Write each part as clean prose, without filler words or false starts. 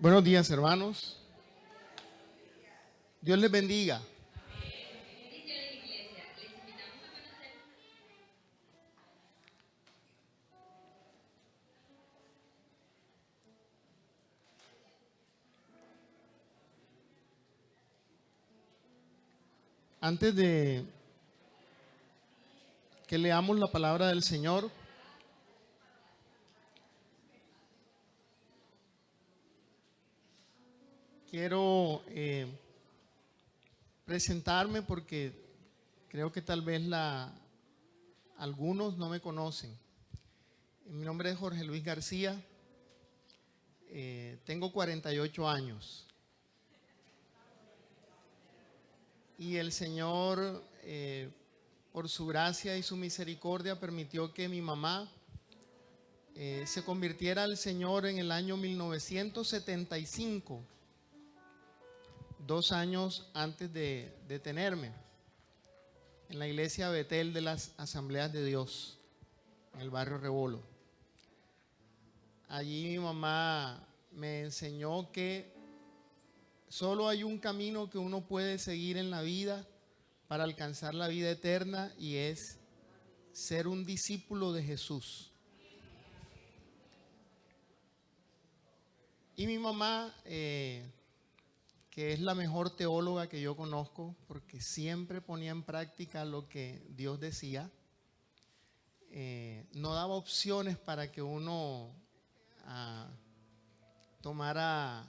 Buenos días, hermanos. Dios les bendiga. Antes de que leamos la palabra del Señor, quiero presentarme porque creo que tal vez algunos no me conocen. Mi nombre es Jorge Luis García, tengo 48 años y el Señor, por su gracia y su misericordia, permitió que mi mamá se convirtiera al Señor en el año 1975, 2 años antes de tenerme, en la iglesia Betel de las Asambleas de Dios, en el barrio Rebolo. Allí mi mamá me enseñó que solo hay un camino que uno puede seguir en la vida para alcanzar la vida eterna, y es ser un discípulo de Jesús. Y mi mamá, que es la mejor teóloga que yo conozco, porque siempre ponía en práctica lo que Dios decía, no daba opciones para que uno tomara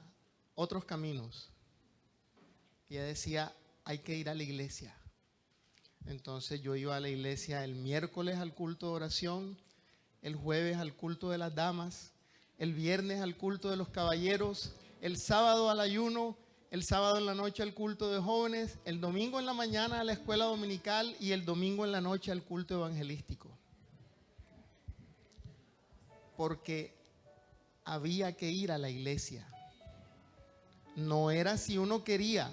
otros caminos. Ella decía, hay que ir a la iglesia. Entonces yo iba a la iglesia el miércoles al culto de oración, el jueves al culto de las damas, el viernes al culto de los caballeros, el sábado al ayuno, el sábado en la noche al culto de jóvenes, el domingo en la mañana a la escuela dominical y el domingo en la noche al culto evangelístico. Porque había que ir a la iglesia. No era si uno quería,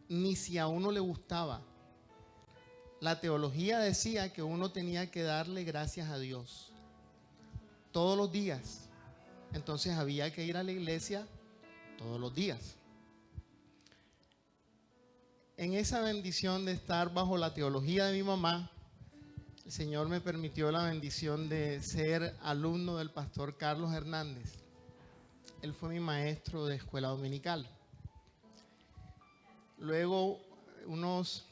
ni si a uno le gustaba. La teología decía que uno tenía que darle gracias a Dios todos los días. Entonces había que ir a la iglesia todos los días. En esa bendición de estar bajo la teología de mi mamá, el Señor me permitió la bendición de ser alumno del pastor Carlos Hernández. Él fue mi maestro de escuela dominical. Luego, unos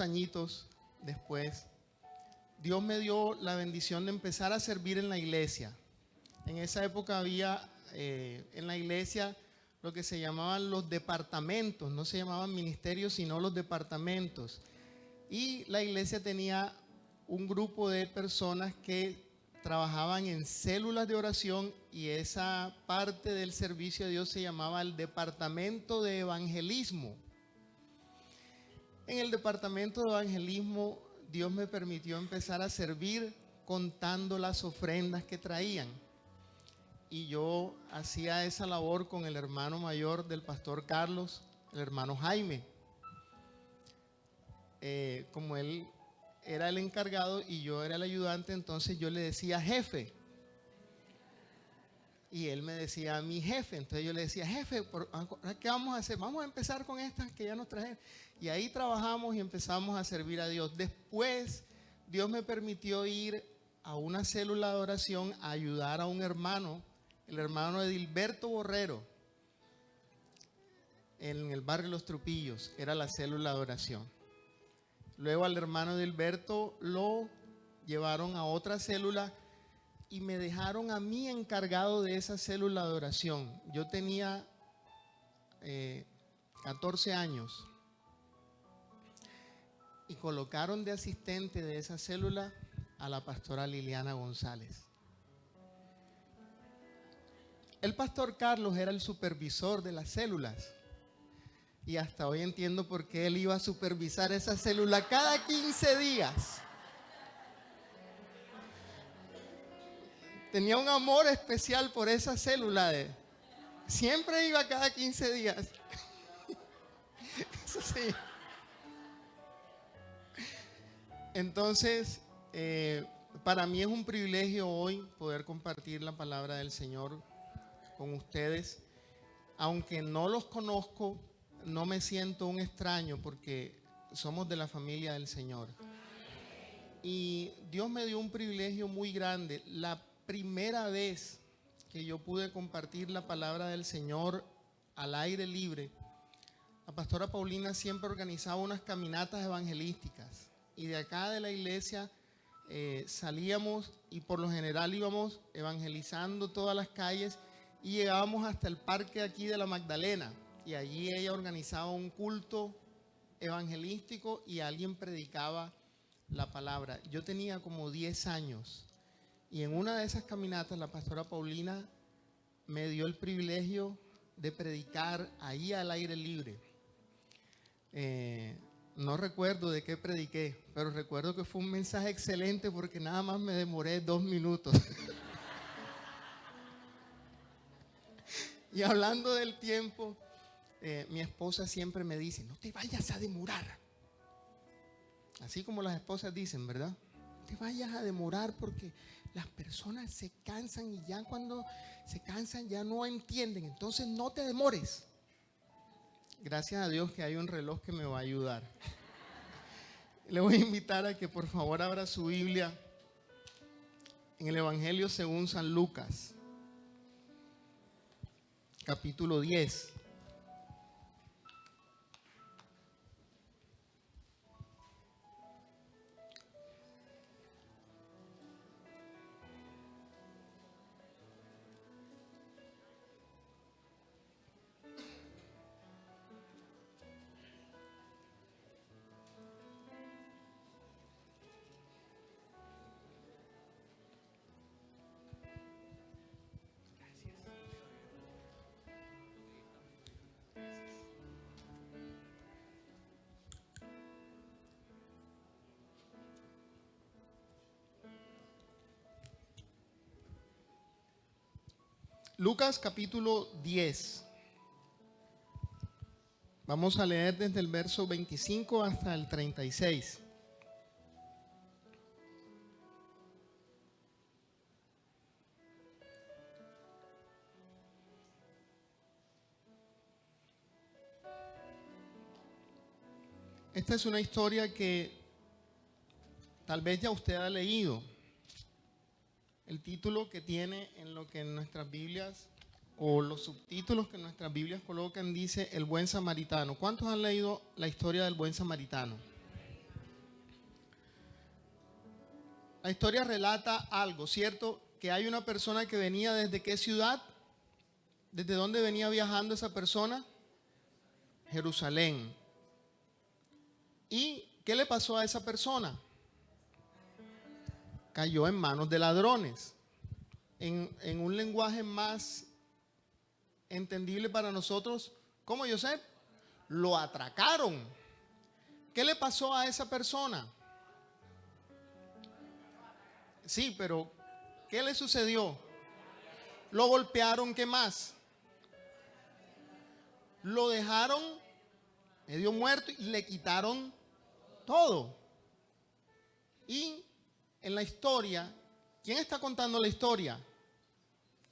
añitos después, Dios me dio la bendición de empezar a servir en la iglesia. En esa época había en la iglesia lo que se llamaban los departamentos, no se llamaban ministerios, sino los departamentos. Y la iglesia tenía un grupo de personas que trabajaban en células de oración, y esa parte del servicio a Dios se llamaba el departamento de evangelismo. En el departamento de evangelismo, Dios me permitió empezar a servir contando las ofrendas que traían. Y yo hacía esa labor con el hermano mayor del pastor Carlos, el hermano Jaime. Como él era el encargado y yo era el ayudante, entonces yo le decía jefe. Y él me decía mi jefe. Entonces yo le decía, jefe, ¿qué vamos a hacer? Vamos a empezar con estas que ya nos trajeron. Y ahí trabajamos y empezamos a servir a Dios. Después, Dios me permitió ir a una célula de oración a ayudar a un hermano, el hermano Edilberto Borrero, en el barrio Los Trupillos. Era la célula de oración. Luego al hermano Edilberto lo llevaron a otra célula y me dejaron a mí encargado de esa célula de oración. Yo tenía 14 años y colocaron de asistente de esa célula a la pastora Liliana González. El pastor Carlos era el supervisor de las células, y hasta hoy entiendo por qué él iba a supervisar esa célula cada 15 días. Tenía un amor especial por esa célula. Siempre iba cada 15 días. Eso sí. Entonces, para mí es un privilegio hoy poder compartir la palabra del Señor con ustedes. Aunque no los conozco, no me siento un extraño porque somos de la familia del Señor. Y Dios me dio un privilegio muy grande. La primera vez que yo pude compartir la palabra del Señor al aire libre, la pastora Paulina siempre organizaba unas caminatas evangelísticas. Y de acá de la iglesia salíamos y por lo general íbamos evangelizando todas las calles y llegábamos hasta el parque aquí de la Magdalena. Y allí ella organizaba un culto evangelístico y alguien predicaba la palabra. Yo tenía como 10 años y en una de esas caminatas la pastora Paulina me dio el privilegio de predicar ahí al aire libre. No recuerdo de qué prediqué, pero recuerdo que fue un mensaje excelente porque nada más me demoré 2 minutos. Y hablando del tiempo, mi esposa siempre me dice, no te vayas a demorar. Así como las esposas dicen, ¿verdad? No te vayas a demorar porque las personas se cansan y ya cuando se cansan ya no entienden. Entonces no te demores. Gracias a Dios que hay un reloj que me va a ayudar. Le voy a invitar a que por favor abra su Biblia en el Evangelio según San Lucas, capítulo 10. Lucas capítulo 10. Vamos a leer desde el verso 25 hasta el 36. Esta es una historia que tal vez ya usted ha leído. El título que tiene en lo que en nuestras Biblias o los subtítulos que en nuestras Biblias colocan dice El Buen Samaritano. ¿Cuántos han leído la historia del Buen Samaritano? La historia relata algo, ¿cierto? Que hay una persona que venía ¿desde qué ciudad? ¿Desde dónde venía viajando esa persona? Jerusalén. ¿Y qué le pasó a esa persona? Cayó en manos de ladrones. En un lenguaje más entendible para nosotros, ¿cómo, Josep? Lo atracaron. ¿Qué le pasó a esa persona? Sí, pero ¿qué le sucedió? Lo golpearon, ¿qué más? Lo dejaron medio muerto y le quitaron todo. Y en la historia, ¿quién está contando la historia?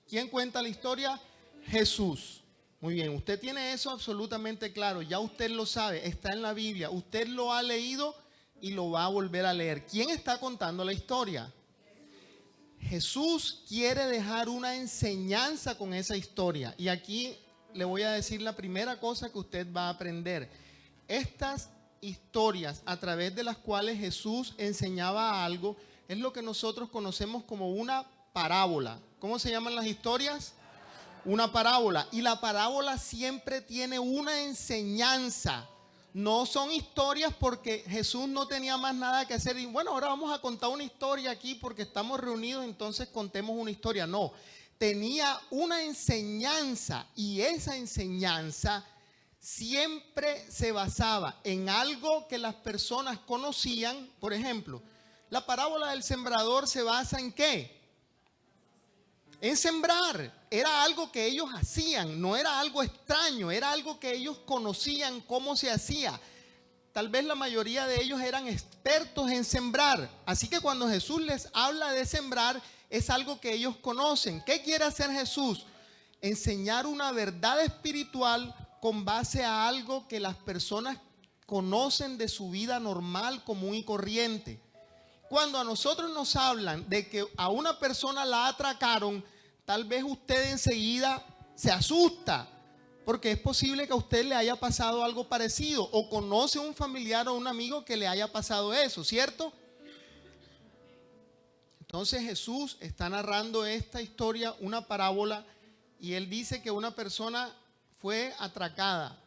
¿Quién cuenta la historia? Jesús. Muy bien, usted tiene eso absolutamente claro, ya usted lo sabe, está en la Biblia, usted lo ha leído y lo va a volver a leer. ¿Quién está contando la historia? Jesús quiere dejar una enseñanza con esa historia. Y aquí le voy a decir la primera cosa que usted va a aprender. Estas historias a través de las cuales Jesús enseñaba algo es lo que nosotros conocemos como una parábola. ¿Cómo se llaman las historias? Una parábola. Y la parábola siempre tiene una enseñanza. No son historias porque Jesús no tenía más nada que hacer. Y bueno, ahora vamos a contar una historia aquí porque estamos reunidos, entonces contemos una historia. No, tenía una enseñanza y esa enseñanza siempre se basaba en algo que las personas conocían. Por ejemplo, la parábola del sembrador se basa ¿en qué? En sembrar. Era algo que ellos hacían, no era algo extraño, era algo que ellos conocían cómo se hacía. Tal vez la mayoría de ellos eran expertos en sembrar. Así que cuando Jesús les habla de sembrar, es algo que ellos conocen. ¿Qué quiere hacer Jesús? enseñar una verdad espiritual con base a algo que las personas conocen de su vida normal, común y corriente. Cuando a nosotros nos hablan de que a una persona la atracaron, tal vez usted enseguida se asusta, porque es posible que a usted le haya pasado algo parecido o conoce a un familiar o un amigo que le haya pasado eso, ¿cierto? Entonces Jesús está narrando esta historia, una parábola, y él dice que una persona fue atracada.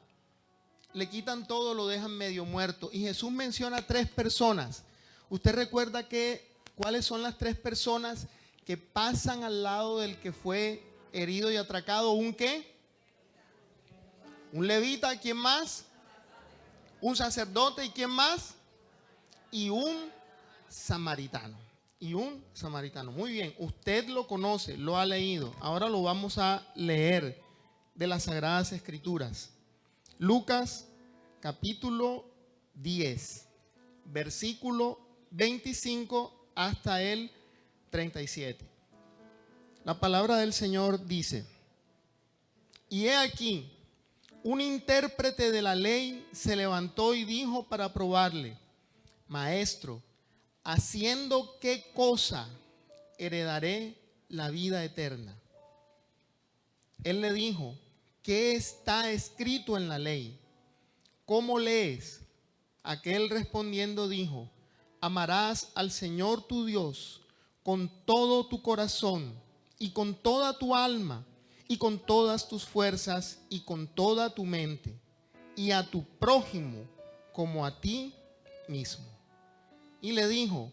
Le quitan todo, lo dejan medio muerto. Y Jesús menciona 3 personas. ¿Usted recuerda cuáles son las 3 personas que pasan al lado del que fue herido y atracado? ¿Un qué? Un levita. ¿Quién más? Un sacerdote. ¿Y quién más? Y un samaritano. Muy bien, usted lo conoce, lo ha leído. Ahora lo vamos a leer de las Sagradas Escrituras. Lucas capítulo 10, versículo 25 hasta el 37. La palabra del Señor dice: y he aquí, un intérprete de la ley se levantó y dijo para probarle: Maestro, ¿haciendo qué cosa heredaré la vida eterna? Él le dijo: ¿qué está escrito en la ley? ¿Cómo lees? Aquel respondiendo dijo: amarás al Señor tu Dios con todo tu corazón y con toda tu alma y con todas tus fuerzas y con toda tu mente, y a tu prójimo como a ti mismo. Y le dijo: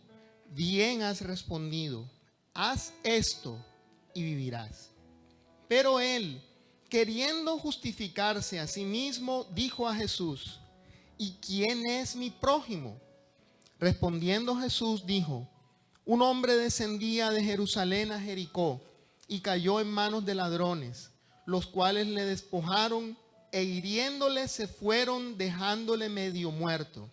bien has respondido, haz esto y vivirás. Pero él, queriendo justificarse a sí mismo, dijo a Jesús: ¿y quién es mi prójimo? Respondiendo Jesús dijo: un hombre descendía de Jerusalén a Jericó y cayó en manos de ladrones, los cuales le despojaron e hiriéndole se fueron, dejándole medio muerto.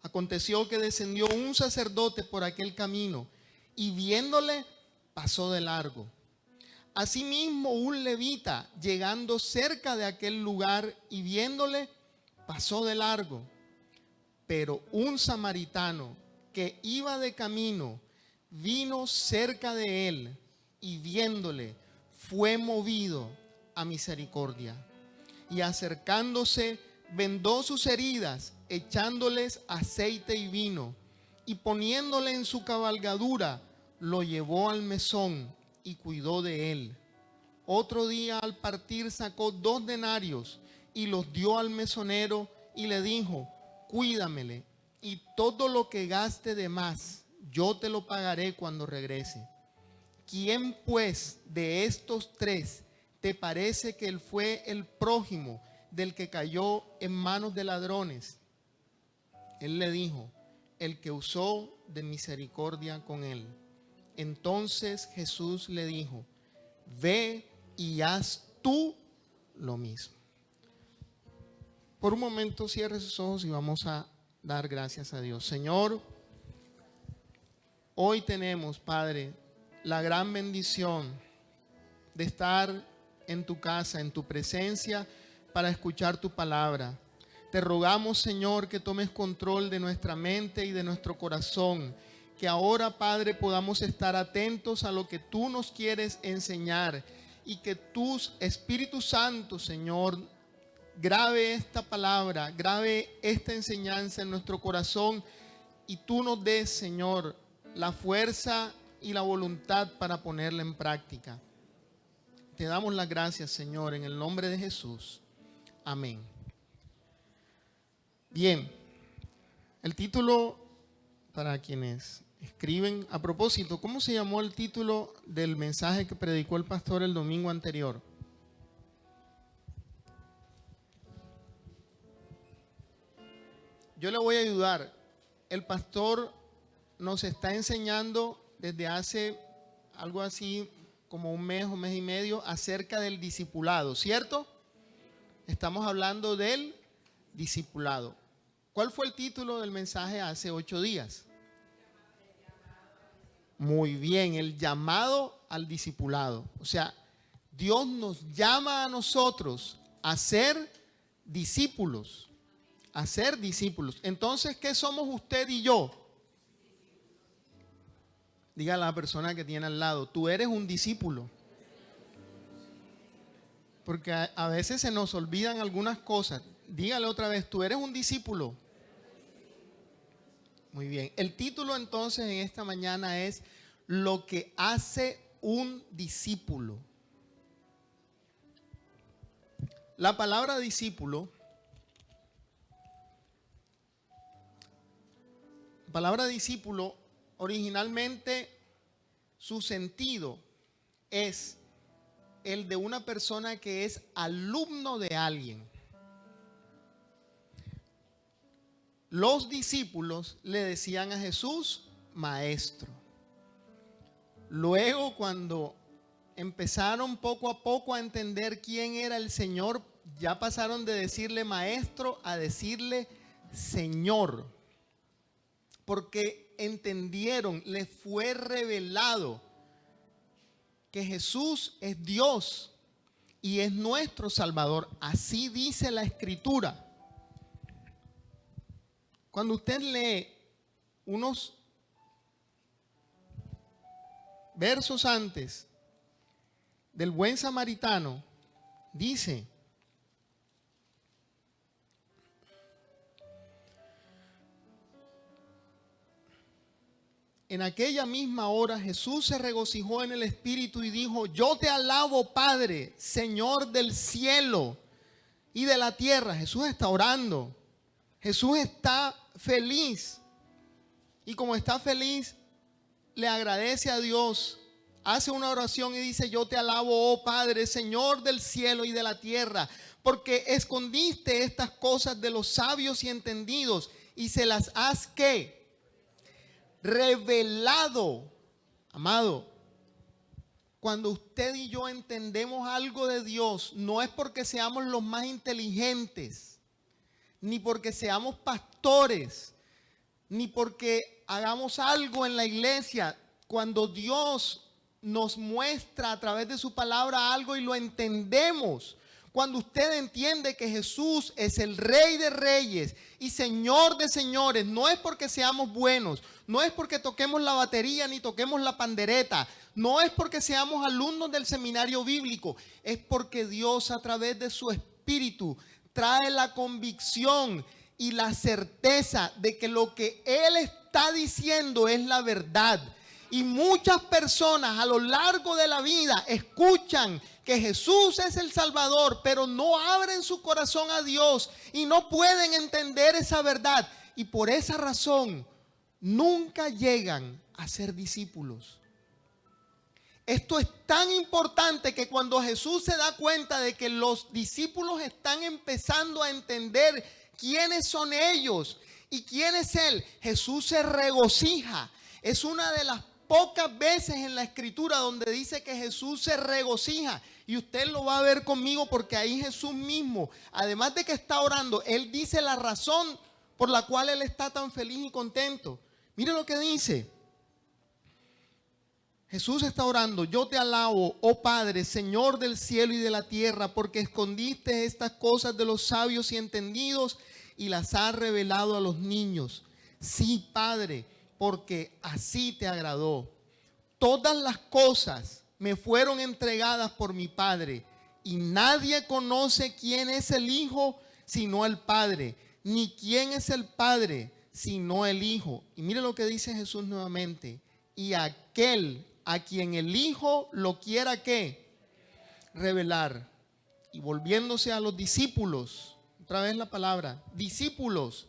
Aconteció que descendió un sacerdote por aquel camino y viéndole pasó de largo. Asimismo un levita, llegando cerca de aquel lugar y viéndole, pasó de largo. Pero un samaritano que iba de camino vino cerca de él y viéndole fue movido a misericordia. Y acercándose vendó sus heridas, echándoles aceite y vino, y poniéndole en su cabalgadura, lo llevó al mesón y cuidó de él. Otro día al partir sacó 2 denarios y los dio al mesonero y le dijo: cuídamele, y todo lo que gaste de más, yo te lo pagaré cuando regrese. ¿Quién pues de estos 3 te parece que él fue el prójimo del que cayó en manos de ladrones? Él le dijo: el que usó de misericordia con él. Entonces Jesús le dijo: ve y haz tú lo mismo. Por un momento cierre sus ojos y vamos a dar gracias a Dios. Señor, hoy tenemos, Padre, la gran bendición de estar en tu casa, en tu presencia, para escuchar tu palabra. Te rogamos, Señor, que tomes control de nuestra mente y de nuestro corazón, que ahora, Padre, podamos estar atentos a lo que tú nos quieres enseñar y que tu Espíritu Santo, Señor, grabe esta palabra, grabe esta enseñanza en nuestro corazón y tú nos des, Señor, la fuerza y la voluntad para ponerla en práctica. Te damos las gracias, Señor, en el nombre de Jesús. Amén. Bien, el título, para quienes escriben, a propósito, ¿cómo se llamó el título del mensaje que predicó el pastor el domingo anterior? Yo le voy a ayudar. El pastor nos está enseñando desde hace algo así como un mes o mes y medio acerca del discipulado, ¿cierto? Estamos hablando del discipulado. ¿Cuál fue el título del mensaje hace 8 días? Muy bien, el llamado al discipulado. O sea, Dios nos llama a nosotros a ser discípulos. A ser discípulos. Entonces, ¿qué somos usted y yo? Diga a la persona que tiene al lado, tú eres un discípulo. Porque a veces se nos olvidan algunas cosas. Dígale otra vez, tú eres un discípulo. Muy bien. El título entonces en esta mañana es lo que hace un discípulo. La palabra discípulo, originalmente su sentido es el de una persona que es alumno de alguien. Los discípulos le decían a Jesús, maestro. Luego, cuando empezaron poco a poco a entender quién era el Señor, ya pasaron de decirle maestro a decirle Señor. Porque entendieron, les fue revelado que Jesús es Dios y es nuestro Salvador. Así dice la Escritura. Cuando usted lee unos versos antes del buen samaritano, dice: en aquella misma hora Jesús se regocijó en el Espíritu y dijo: yo te alabo, Padre, Señor del cielo y de la tierra. Jesús está orando. Jesús está feliz. Y como está feliz, le agradece a Dios. Hace una oración y dice: yo te alabo, oh Padre, Señor del cielo y de la tierra, porque escondiste estas cosas de los sabios y entendidos y se las has, ¿qué? Revelado. Amado, cuando usted y yo entendemos algo de Dios, no es porque seamos los más inteligentes, ni porque seamos pastores, ni porque hagamos algo en la iglesia. Cuando Dios nos muestra a través de su palabra algo y lo entendemos, cuando usted entiende que Jesús es el Rey de Reyes y Señor de Señores, no es porque seamos buenos, no es porque toquemos la batería ni toquemos la pandereta, no es porque seamos alumnos del seminario bíblico, es porque Dios a través de su Espíritu trae la convicción y la certeza de que lo que Él está diciendo es la verdad. Y muchas personas a lo largo de la vida escuchan que Jesús es el Salvador, pero no abren su corazón a Dios y no pueden entender esa verdad. Y por esa razón nunca llegan a ser discípulos. Esto es tan importante que cuando Jesús se da cuenta de que los discípulos están empezando a entender quiénes son ellos y quién es Él, Jesús se regocija. Es una de las pocas veces en la Escritura donde dice que Jesús se regocija. Y usted lo va a ver conmigo porque ahí Jesús mismo, además de que está orando, Él dice la razón por la cual Él está tan feliz y contento. Mire lo que dice. Jesús está orando: yo te alabo, oh Padre, Señor del cielo y de la tierra, porque escondiste estas cosas de los sabios y entendidos y las has revelado a los niños. Sí, Padre, porque así te agradó. Todas las cosas me fueron entregadas por mi Padre, y nadie conoce quién es el Hijo sino el Padre, ni quién es el Padre sino el Hijo. Y mire lo que dice Jesús nuevamente: y aquel a quien el Hijo lo quiera, ¿qué? Revelar. Y volviéndose a los discípulos, otra vez la palabra, discípulos,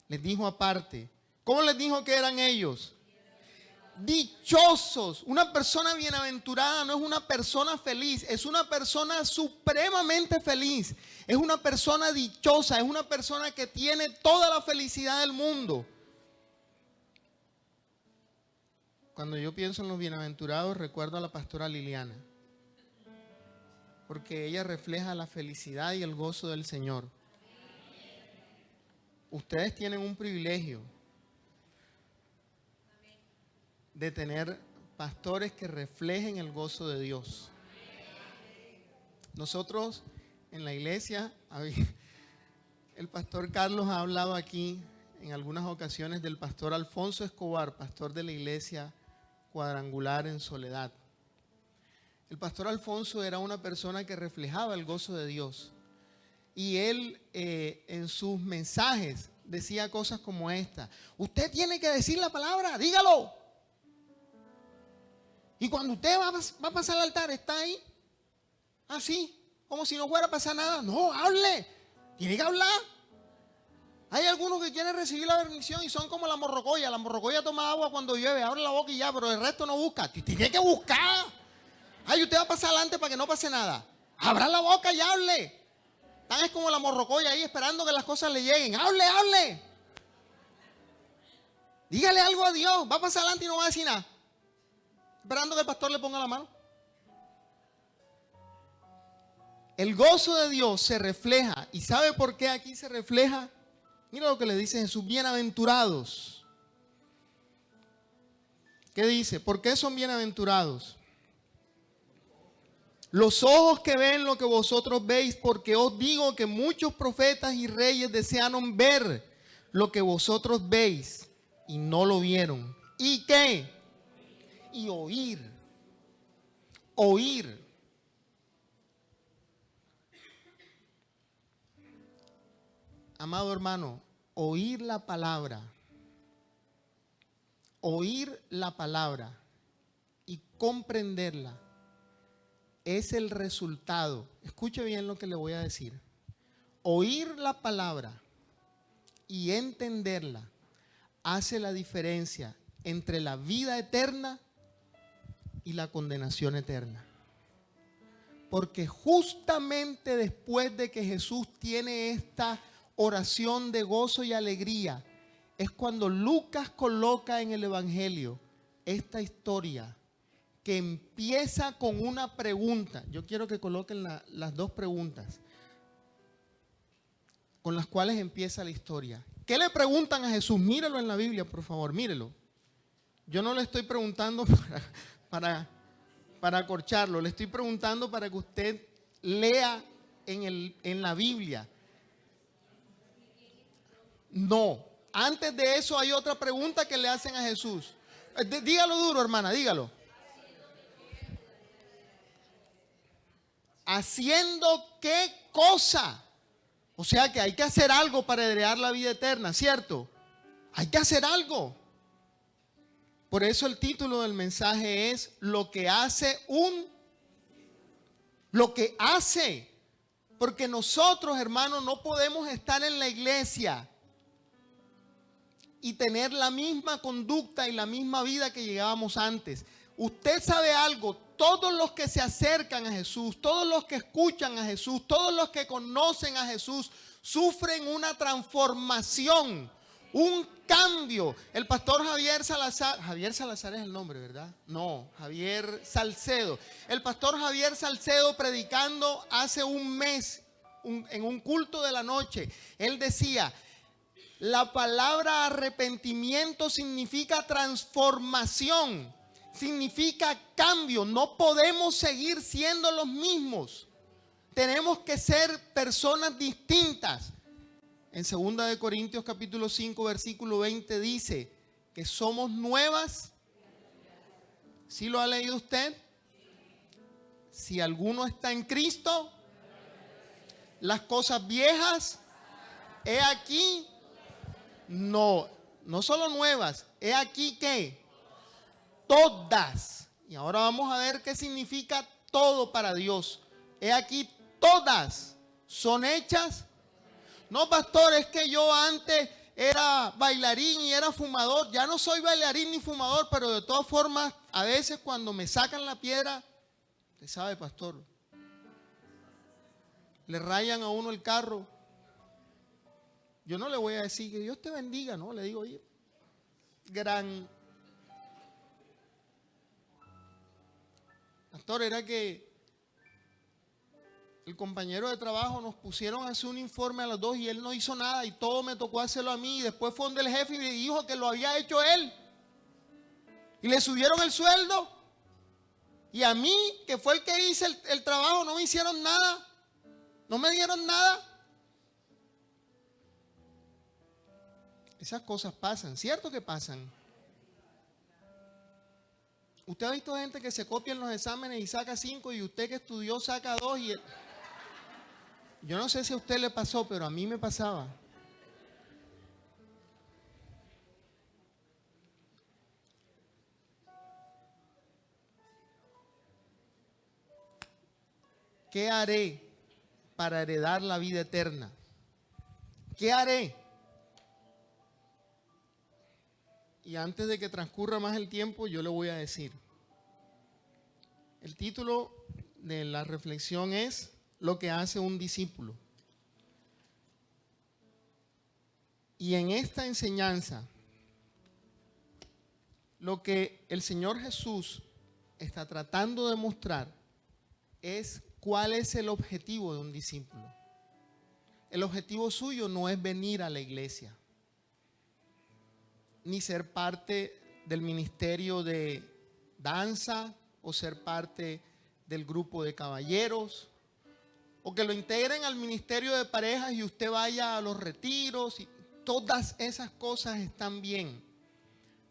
les dijo aparte. ¿Cómo les dijo que eran ellos? Dichosos. Una persona bienaventurada no es una persona feliz, es una persona supremamente feliz. Es una persona dichosa, es una persona que tiene toda la felicidad del mundo. Cuando yo pienso en los bienaventurados, recuerdo a la pastora Liliana, porque ella refleja la felicidad y el gozo del Señor. Ustedes tienen un privilegio de tener pastores que reflejen el gozo de Dios. Nosotros en la iglesia, el pastor Carlos ha hablado aquí en algunas ocasiones del pastor Alfonso Escobar, pastor de la iglesia Cuadrangular en Soledad. El pastor Alfonso era una persona que reflejaba el gozo de Dios. Y él en sus mensajes decía cosas como esta: usted tiene que decir la palabra, dígalo. Y cuando usted va a pasar al altar, está ahí, así, como si no fuera a pasar nada. No, hable, tiene que hablar. Hay algunos que quieren recibir la bendición y son como la morrocoya. La morrocoya toma agua cuando llueve, abre la boca y ya, pero el resto no busca. Tiene que buscar. Ay, usted va a pasar adelante para que no pase nada. Abra la boca y hable. Tan es como la morrocoya ahí esperando que las cosas le lleguen. Hable, hable. Dígale algo a Dios. Va a pasar adelante y no va a decir nada, esperando que el pastor le ponga la mano. El gozo de Dios se refleja. ¿Y sabe por qué aquí se refleja? Mira lo que le dice Jesús: bienaventurados. ¿Qué dice? ¿Por qué son bienaventurados? Los ojos que ven lo que vosotros veis, porque os digo que muchos profetas y reyes desearon ver lo que vosotros veis y no lo vieron. ¿Y qué? Y oír. Oír. Amado hermano, oír la palabra y comprenderla es el resultado. Escuche bien lo que le voy a decir. Oír la palabra y entenderla hace la diferencia entre la vida eterna y la condenación eterna. Porque justamente después de que Jesús tiene esta oración de gozo y alegría, es cuando Lucas coloca en el Evangelio esta historia que empieza con una pregunta. Yo quiero que coloquen las dos preguntas con las cuales empieza la historia. ¿Qué le preguntan a Jesús? Mírelo en la Biblia, por favor, mírelo. Yo no le estoy preguntando para acorcharlo, le estoy preguntando para que usted lea en la Biblia. No, antes de eso hay otra pregunta que le hacen a Jesús. Dígalo duro, hermana, dígalo. ¿Haciendo qué cosa? O sea que hay que hacer algo para heredar la vida eterna, ¿cierto? Hay que hacer algo. Por eso el título del mensaje es lo que hace. Porque nosotros, hermanos, no podemos estar en la iglesia y tener la misma conducta y la misma vida que llevábamos antes. Usted sabe algo: todos los que se acercan a Jesús, todos los que escuchan a Jesús, todos los que conocen a Jesús, sufren una transformación, un cambio. El pastor Javier Salazar es el nombre, ¿verdad? No, Javier Salcedo. El pastor Javier Salcedo, predicando hace un mes en un culto de la noche, él decía: la palabra arrepentimiento significa transformación, significa cambio. No podemos seguir siendo los mismos. Tenemos que ser personas distintas. En 2 Corintios capítulo 5 versículo 20 dice que somos nuevas. ¿Sí lo ha leído usted? Si alguno está en Cristo, las cosas viejas, he aquí. No solo nuevas, he aquí que todas. Y ahora vamos a ver qué significa todo para Dios. He aquí todas son hechas. No, pastor, es que yo antes era bailarín y era fumador. Ya no soy bailarín ni fumador, pero de todas formas, a veces cuando me sacan la piedra, usted sabe, pastor, le rayan a uno el carro. Yo no le voy a decir que Dios te bendiga, no, le digo: oye, pastor, era que el compañero de trabajo nos pusieron a hacer un informe a los dos y él no hizo nada y todo me tocó hacerlo a mí, y después fue donde el jefe y me dijo que lo había hecho él y le subieron el sueldo Y a mí, que fue el que hice el trabajo, no me hicieron nada. No me dieron nada. Esas cosas pasan, ¿cierto que pasan? Usted ha visto gente que se copia en los exámenes y saca 5 y usted que estudió saca 2 y... Yo no sé si a usted le pasó, pero a mí me pasaba. ¿Qué haré para heredar la vida eterna? ¿Qué haré? Y antes de que transcurra más el tiempo, yo le voy a decir. El título de la reflexión es lo que hace un discípulo. Y en esta enseñanza, lo que el Señor Jesús está tratando de mostrar es cuál es el objetivo de un discípulo. El objetivo suyo no es venir a la iglesia, ni ser parte del ministerio de danza o ser parte del grupo de caballeros, o que lo integren al ministerio de parejas y usted vaya a los retiros. Y todas esas cosas están bien,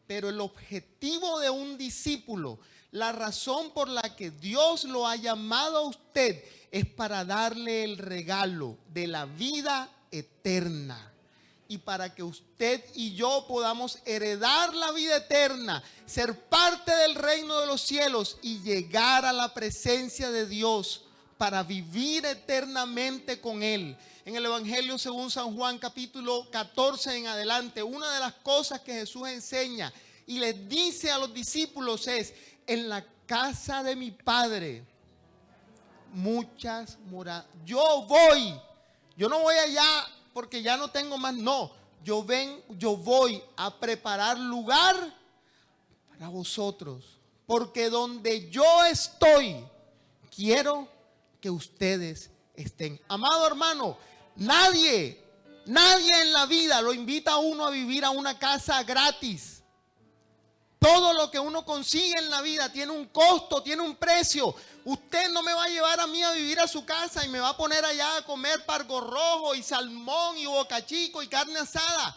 pero el objetivo de un discípulo, la razón por la que Dios lo ha llamado a usted, es para darle el regalo de la vida eterna. Y para que usted y yo podamos heredar la vida eterna, ser parte del reino de los cielos y llegar a la presencia de Dios para vivir eternamente con Él. En el Evangelio según San Juan capítulo 14 en adelante, una de las cosas que Jesús enseña y les dice a los discípulos es: en la casa de mi Padre muchas moradas. Yo no voy allá porque ya no tengo más. No, yo voy a preparar lugar para vosotros, porque donde yo estoy, quiero que ustedes estén. Amado hermano, nadie en la vida lo invita a uno a vivir a una casa gratis. Todo lo que uno consigue en la vida tiene un costo, tiene un precio. Usted no me va a llevar a mí a vivir a su casa y me va a poner allá a comer pargo rojo y salmón y bocachico y carne asada.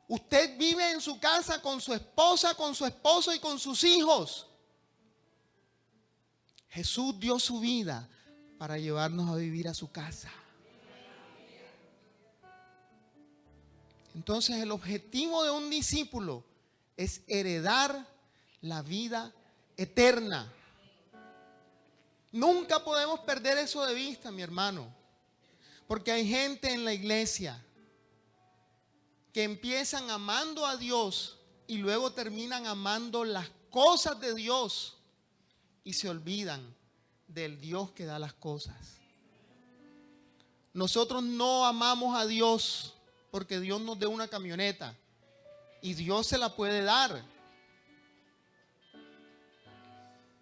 Usted vive en su casa con su esposa, con su esposo y con sus hijos. Jesús dio su vida para llevarnos a vivir a su casa. Entonces el objetivo de un discípulo es heredar la vida eterna. Nunca podemos perder eso de vista, mi hermano, porque hay gente en la iglesia que empiezan amando a Dios y luego terminan amando las cosas de Dios y se olvidan del Dios que da las cosas. Nosotros no amamos a Dios porque Dios nos dé una camioneta. Y Dios se la puede dar.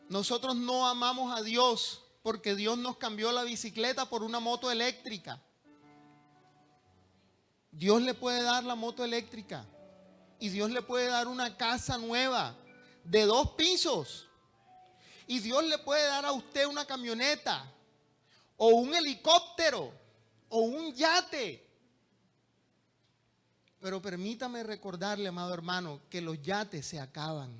Nosotros no amamos a Dios porque Dios nos cambió la bicicleta por una moto eléctrica. Dios le puede dar la moto eléctrica. Y Dios le puede dar una casa nueva de 2 pisos. Y Dios le puede dar a usted una camioneta o un helicóptero o un yate. Pero permítame recordarle, amado hermano, que los yates se acaban.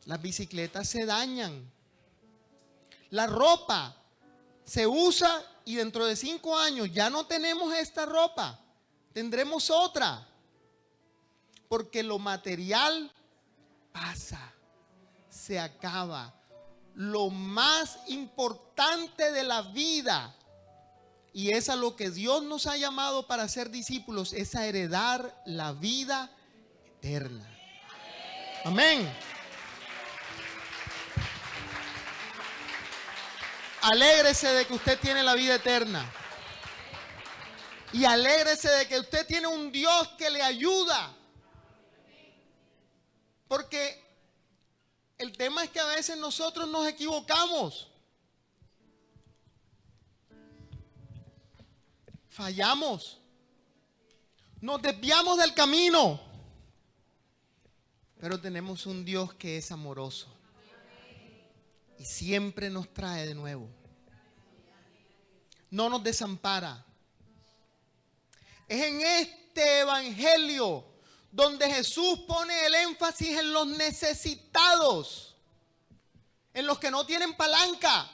Las bicicletas se dañan. La ropa se usa y dentro de 5 años ya no tenemos esta ropa. Tendremos otra. Porque lo material pasa, se acaba. Lo más importante de la vida, y es a lo que Dios nos ha llamado para ser discípulos, es a heredar la vida eterna. Amén. Alégrese de que usted tiene la vida eterna. Y alégrese de que usted tiene un Dios que le ayuda. Porque el tema es que a veces nosotros nos equivocamos. Fallamos. Nos desviamos del camino. Pero tenemos un Dios que es amoroso y siempre nos trae de nuevo. No nos desampara. Es en este evangelio donde Jesús pone el énfasis en los necesitados, en los que no tienen palanca,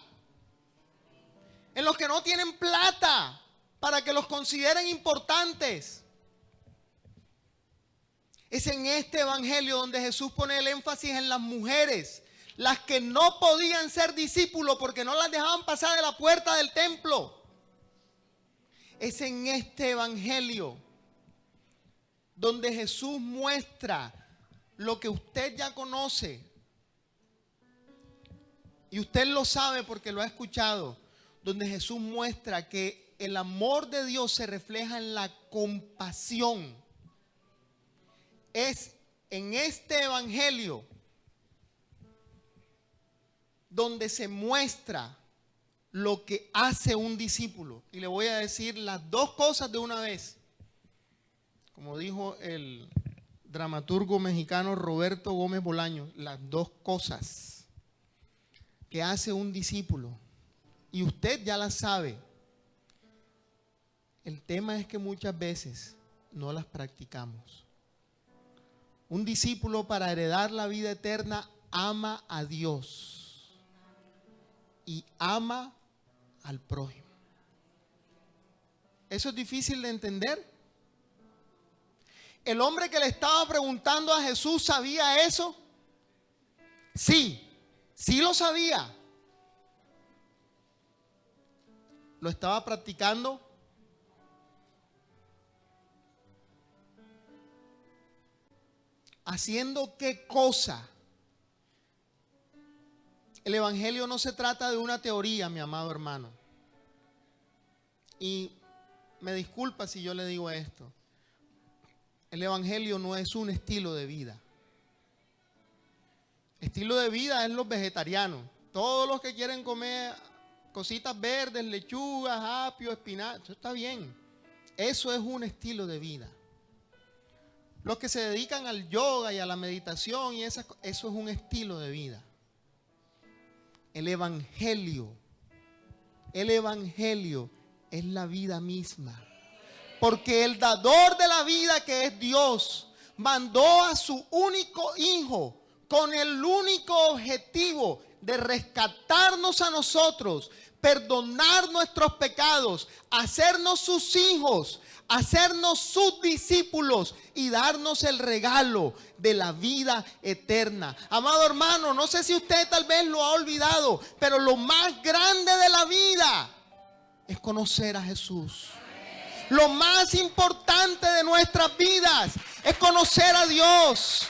en los que no tienen plata para que los consideren importantes. Es en este evangelio donde Jesús pone el énfasis en las mujeres, las que no podían ser discípulos porque no las dejaban pasar de la puerta del templo. Es en este evangelio donde Jesús muestra lo que usted ya conoce. Y usted lo sabe porque lo ha escuchado. Donde Jesús muestra que el amor de Dios se refleja en la compasión. Es en este evangelio donde se muestra lo que hace un discípulo. Y le voy a decir las dos cosas de una vez. Como dijo el dramaturgo mexicano Roberto Gómez Bolaños, las dos cosas que hace un discípulo. Y usted ya las sabe. El tema es que muchas veces no las practicamos. Un discípulo, para heredar la vida eterna, ama a Dios y ama al prójimo. ¿Eso es difícil de entender? ¿El hombre que le estaba preguntando a Jesús sabía eso? Sí, sí lo sabía. ¿Lo estaba practicando? ¿Haciendo qué cosa? El evangelio no se trata de una teoría, mi amado hermano. Y me disculpa si yo le digo esto. El evangelio no es un estilo de vida. Estilo de vida es los vegetarianos. Todos los que quieren comer cositas verdes, lechugas, apio, espinaca, eso está bien. Eso es un estilo de vida. Los que se dedican al yoga y a la meditación y eso es un estilo de vida. El evangelio es la vida misma. Porque el dador de la vida, que es Dios, mandó a su único hijo con el único objetivo de rescatarnos a nosotros, perdonar nuestros pecados, hacernos sus hijos, hacernos sus discípulos y darnos el regalo de la vida eterna. Amado hermano, no sé si usted tal vez lo ha olvidado, pero lo más grande de la vida es conocer a Jesús. Lo más importante de nuestras vidas es conocer a Dios.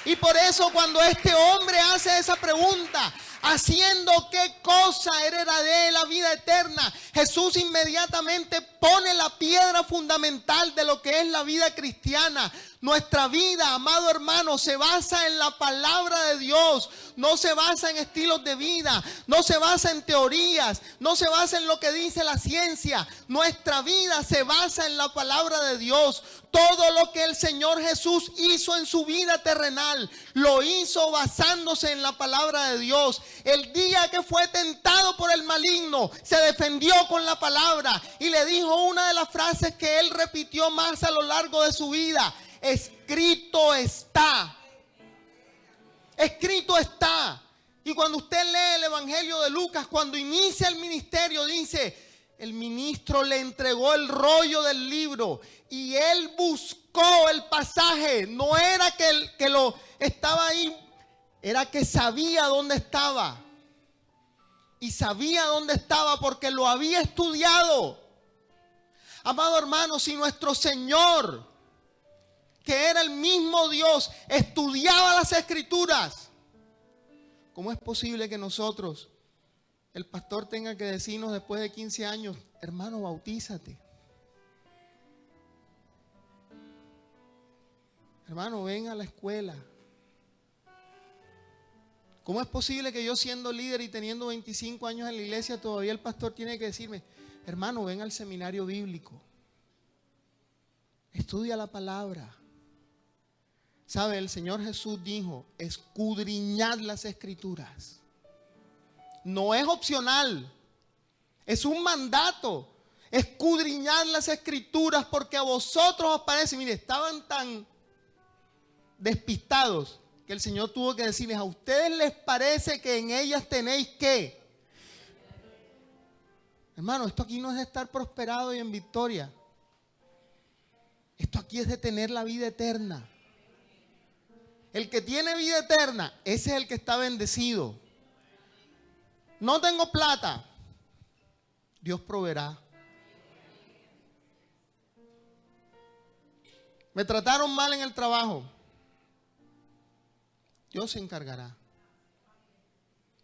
Y por eso cuando este hombre hace esa pregunta, ¿haciendo qué cosa heredaré la vida eterna?, Jesús inmediatamente pone la piedra fundamental de lo que es la vida cristiana. Nuestra vida, amado hermano, se basa en la palabra de Dios. No se basa en estilos de vida, no se basa en teorías, no se basa en lo que dice la ciencia. Nuestra vida se basa en la palabra de Dios. Todo lo que el Señor Jesús hizo en su vida terrenal, lo hizo basándose en la palabra de Dios. El día que fue tentado por el maligno, se defendió con la palabra y le dijo una de las frases que él repitió más a lo largo de su vida: escrito está. Escrito está. Y cuando usted lee el Evangelio de Lucas, cuando inicia el ministerio, dice: el ministro le entregó el rollo del libro y él buscó el pasaje. No era que lo estaba ahí, era que sabía dónde estaba. Y sabía dónde estaba porque lo había estudiado. Amado hermano, si nuestro Señor, que era el mismo Dios, estudiaba las Escrituras, ¿cómo es posible que nosotros, el pastor, tenga que decirnos después de 15 años: hermano, bautízate? Hermano, ven a la escuela. ¿Cómo es posible que yo, siendo líder y teniendo 25 años en la iglesia, todavía el pastor tiene que decirme: hermano, ven al seminario bíblico, estudia la palabra? ¿Sabe? El Señor Jesús dijo, escudriñad las Escrituras. No es opcional, es un mandato. Escudriñad las Escrituras porque a vosotros os parece. Mire, estaban tan despistados que el Señor tuvo que decirles, a ustedes les parece que en ellas tenéis ¿qué? Hermano, esto aquí no es de estar prosperado y en victoria. Esto aquí es de tener la vida eterna. El que tiene vida eterna, ese es el que está bendecido. No tengo plata, Dios proveerá. Me trataron mal en el trabajo, Dios se encargará.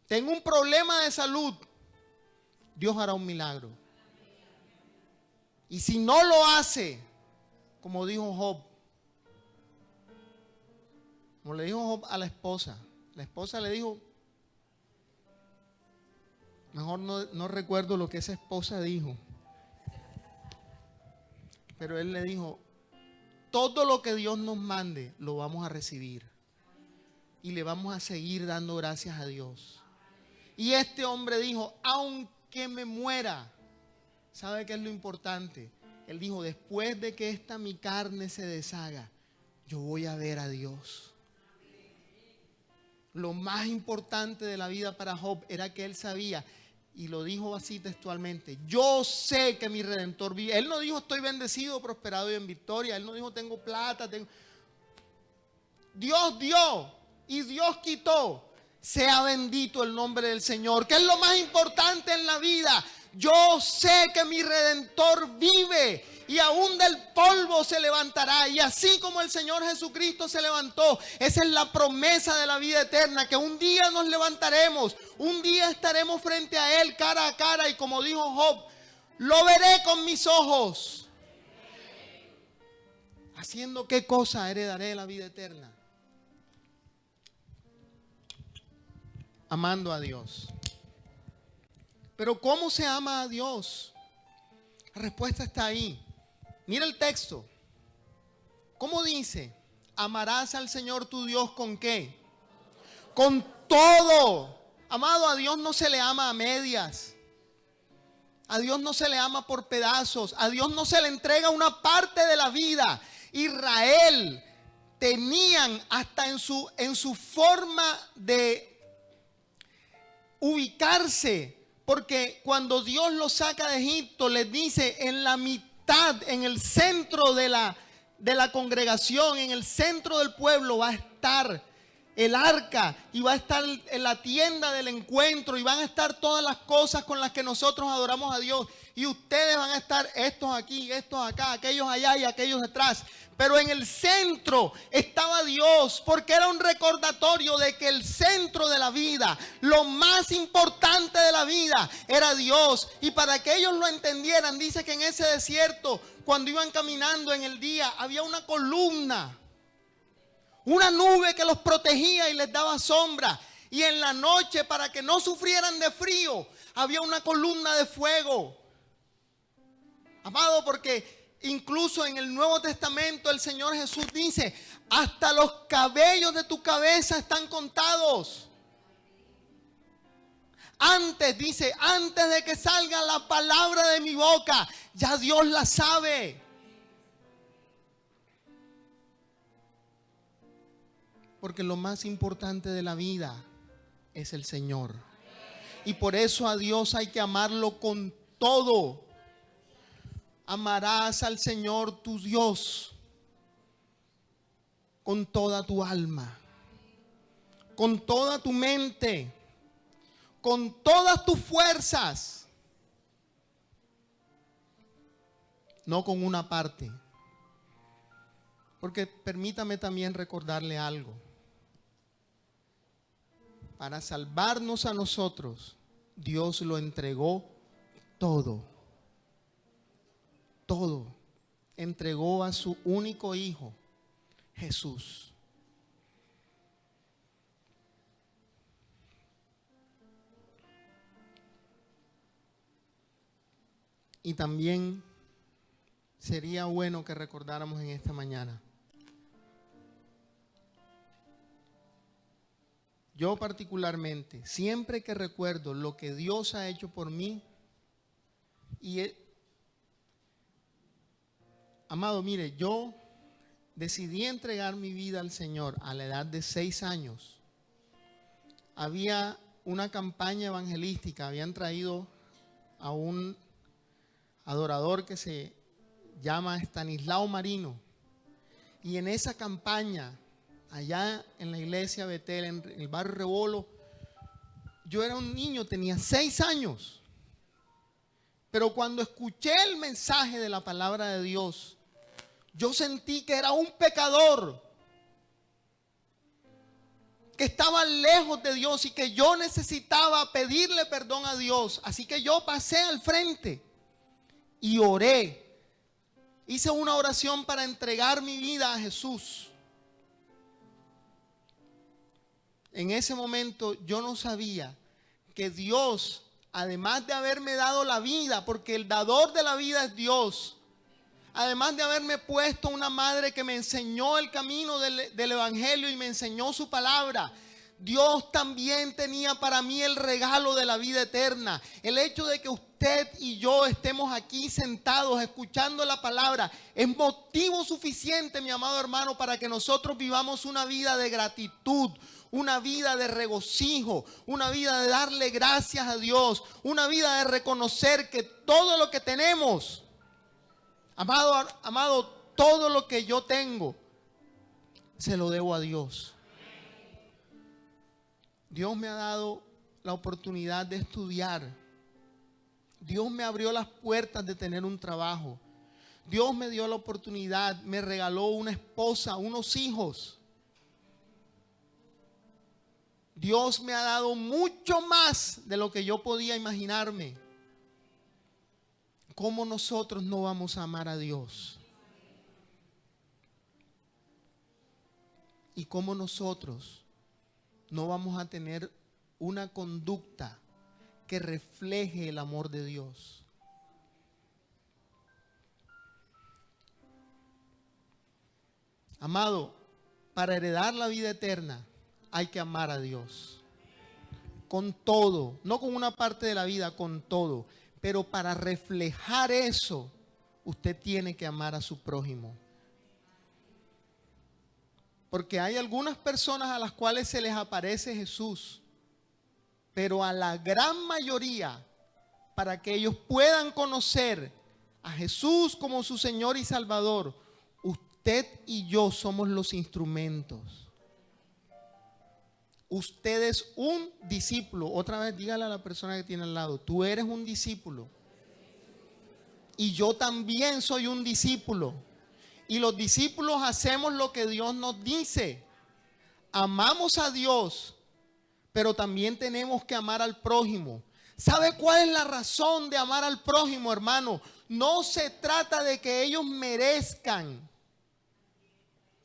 Tengo un problema de salud, Dios hará un milagro. Y si no lo hace, como dijo Job, como le dijo Job a la esposa le dijo, mejor no recuerdo lo que esa esposa dijo, pero él le dijo, todo lo que Dios nos mande lo vamos a recibir y le vamos a seguir dando gracias a Dios. Y este hombre dijo, aunque me muera, ¿sabe qué es lo importante? Él dijo, después de que esta mi carne se deshaga, yo voy a ver a Dios. Lo más importante de la vida para Job era que él sabía, y lo dijo así textualmente, yo sé que mi Redentor vive. Él no dijo estoy bendecido, prosperado y en victoria. Él no dijo tengo plata, Dios dio y Dios quitó. Sea bendito el nombre del Señor, que es lo más importante en la vida. Yo sé que mi Redentor vive y aún del polvo se levantará. Y así como el Señor Jesucristo se levantó, esa es la promesa de la vida eterna, que un día nos levantaremos, un día estaremos frente a Él cara a cara y como dijo Job, lo veré con mis ojos. ¿Haciendo qué cosa heredaré la vida eterna? Amando a Dios. Pero ¿cómo se ama a Dios? La respuesta está ahí. Mira el texto. ¿Cómo dice? Amarás al Señor tu Dios ¿con qué? Con todo. Amado, a Dios no se le ama a medias. A Dios no se le ama por pedazos. A Dios no se le entrega una parte de la vida. Israel tenían hasta en su forma de ubicarse, porque cuando Dios los saca de Egipto les dice en la mitad, en el centro de la congregación, en el centro del pueblo va a estar el arca y va a estar en la tienda del encuentro y van a estar todas las cosas con las que nosotros adoramos a Dios, y ustedes van a estar estos aquí, estos acá, aquellos allá y aquellos detrás. Pero en el centro estaba Dios, porque era un recordatorio de que el centro de la vida, lo más importante de la vida, era Dios. Y para que ellos lo entendieran, dice que en ese desierto, cuando iban caminando en el día, había una columna, una nube que los protegía y les daba sombra. Y en la noche, para que no sufrieran de frío, había una columna de fuego. Amado, porque incluso en el Nuevo Testamento el Señor Jesús dice, hasta los cabellos de tu cabeza están contados. Dice, antes de que salga la palabra de mi boca, ya Dios la sabe. Porque lo más importante de la vida es el Señor. Y por eso a Dios hay que amarlo con todo. Amarás al Señor tu Dios con toda tu alma, con toda tu mente, con todas tus fuerzas, no con una parte. Porque permítame también recordarle algo. Para salvarnos a nosotros, Dios lo entregó todo. Todo. Entregó a su único hijo, Jesús. Y también sería bueno que recordáramos en esta mañana yo particularmente, siempre que recuerdo lo que Dios ha hecho por mí, amado, mire, yo decidí entregar mi vida al Señor a la edad de 6 años. Había una campaña evangelística, habían traído a un adorador que se llama Estanislao Marino. Y en esa campaña, allá en la iglesia Betel, en el barrio Rebolo, yo era un niño, tenía 6 años. Pero cuando escuché el mensaje de la palabra de Dios, yo sentí que era un pecador, que estaba lejos de Dios y que yo necesitaba pedirle perdón a Dios. Así que yo pasé al frente y oré. Hice una oración para entregar mi vida a Jesús. En ese momento yo no sabía que Dios, además de haberme dado la vida, porque el dador de la vida es Dios, además de haberme puesto una madre que me enseñó el camino del evangelio y me enseñó su palabra, Dios también tenía para mí el regalo de la vida eterna. El hecho de que usted y yo estemos aquí sentados escuchando la palabra es motivo suficiente, mi amado hermano, para que nosotros vivamos una vida de gratitud, una vida de regocijo, una vida de darle gracias a Dios, una vida de reconocer que todo lo que tenemos, amado, todo lo que yo tengo, se lo debo a Dios. Dios me ha dado la oportunidad de estudiar. Dios me abrió las puertas de tener un trabajo. Dios me dio la oportunidad, me regaló una esposa, unos hijos. Dios me ha dado mucho más de lo que yo podía imaginarme. ¿Cómo nosotros no vamos a amar a Dios? ¿Y cómo nosotros no vamos a tener una conducta que refleje el amor de Dios? Amado, para heredar la vida eterna hay que amar a Dios con todo, no con una parte de la vida, con todo. Pero para reflejar eso, usted tiene que amar a su prójimo. Porque hay algunas personas a las cuales se les aparece Jesús, pero a la gran mayoría, para que ellos puedan conocer a Jesús como su Señor y Salvador, usted y yo somos los instrumentos. Usted es un discípulo. Otra vez dígale a la persona que tiene al lado, tú eres un discípulo. Y yo también soy un discípulo. Y los discípulos hacemos lo que Dios nos dice. Amamos a Dios, pero también tenemos que amar al prójimo. ¿Sabe cuál es la razón de amar al prójimo, hermano? No se trata de que ellos merezcan.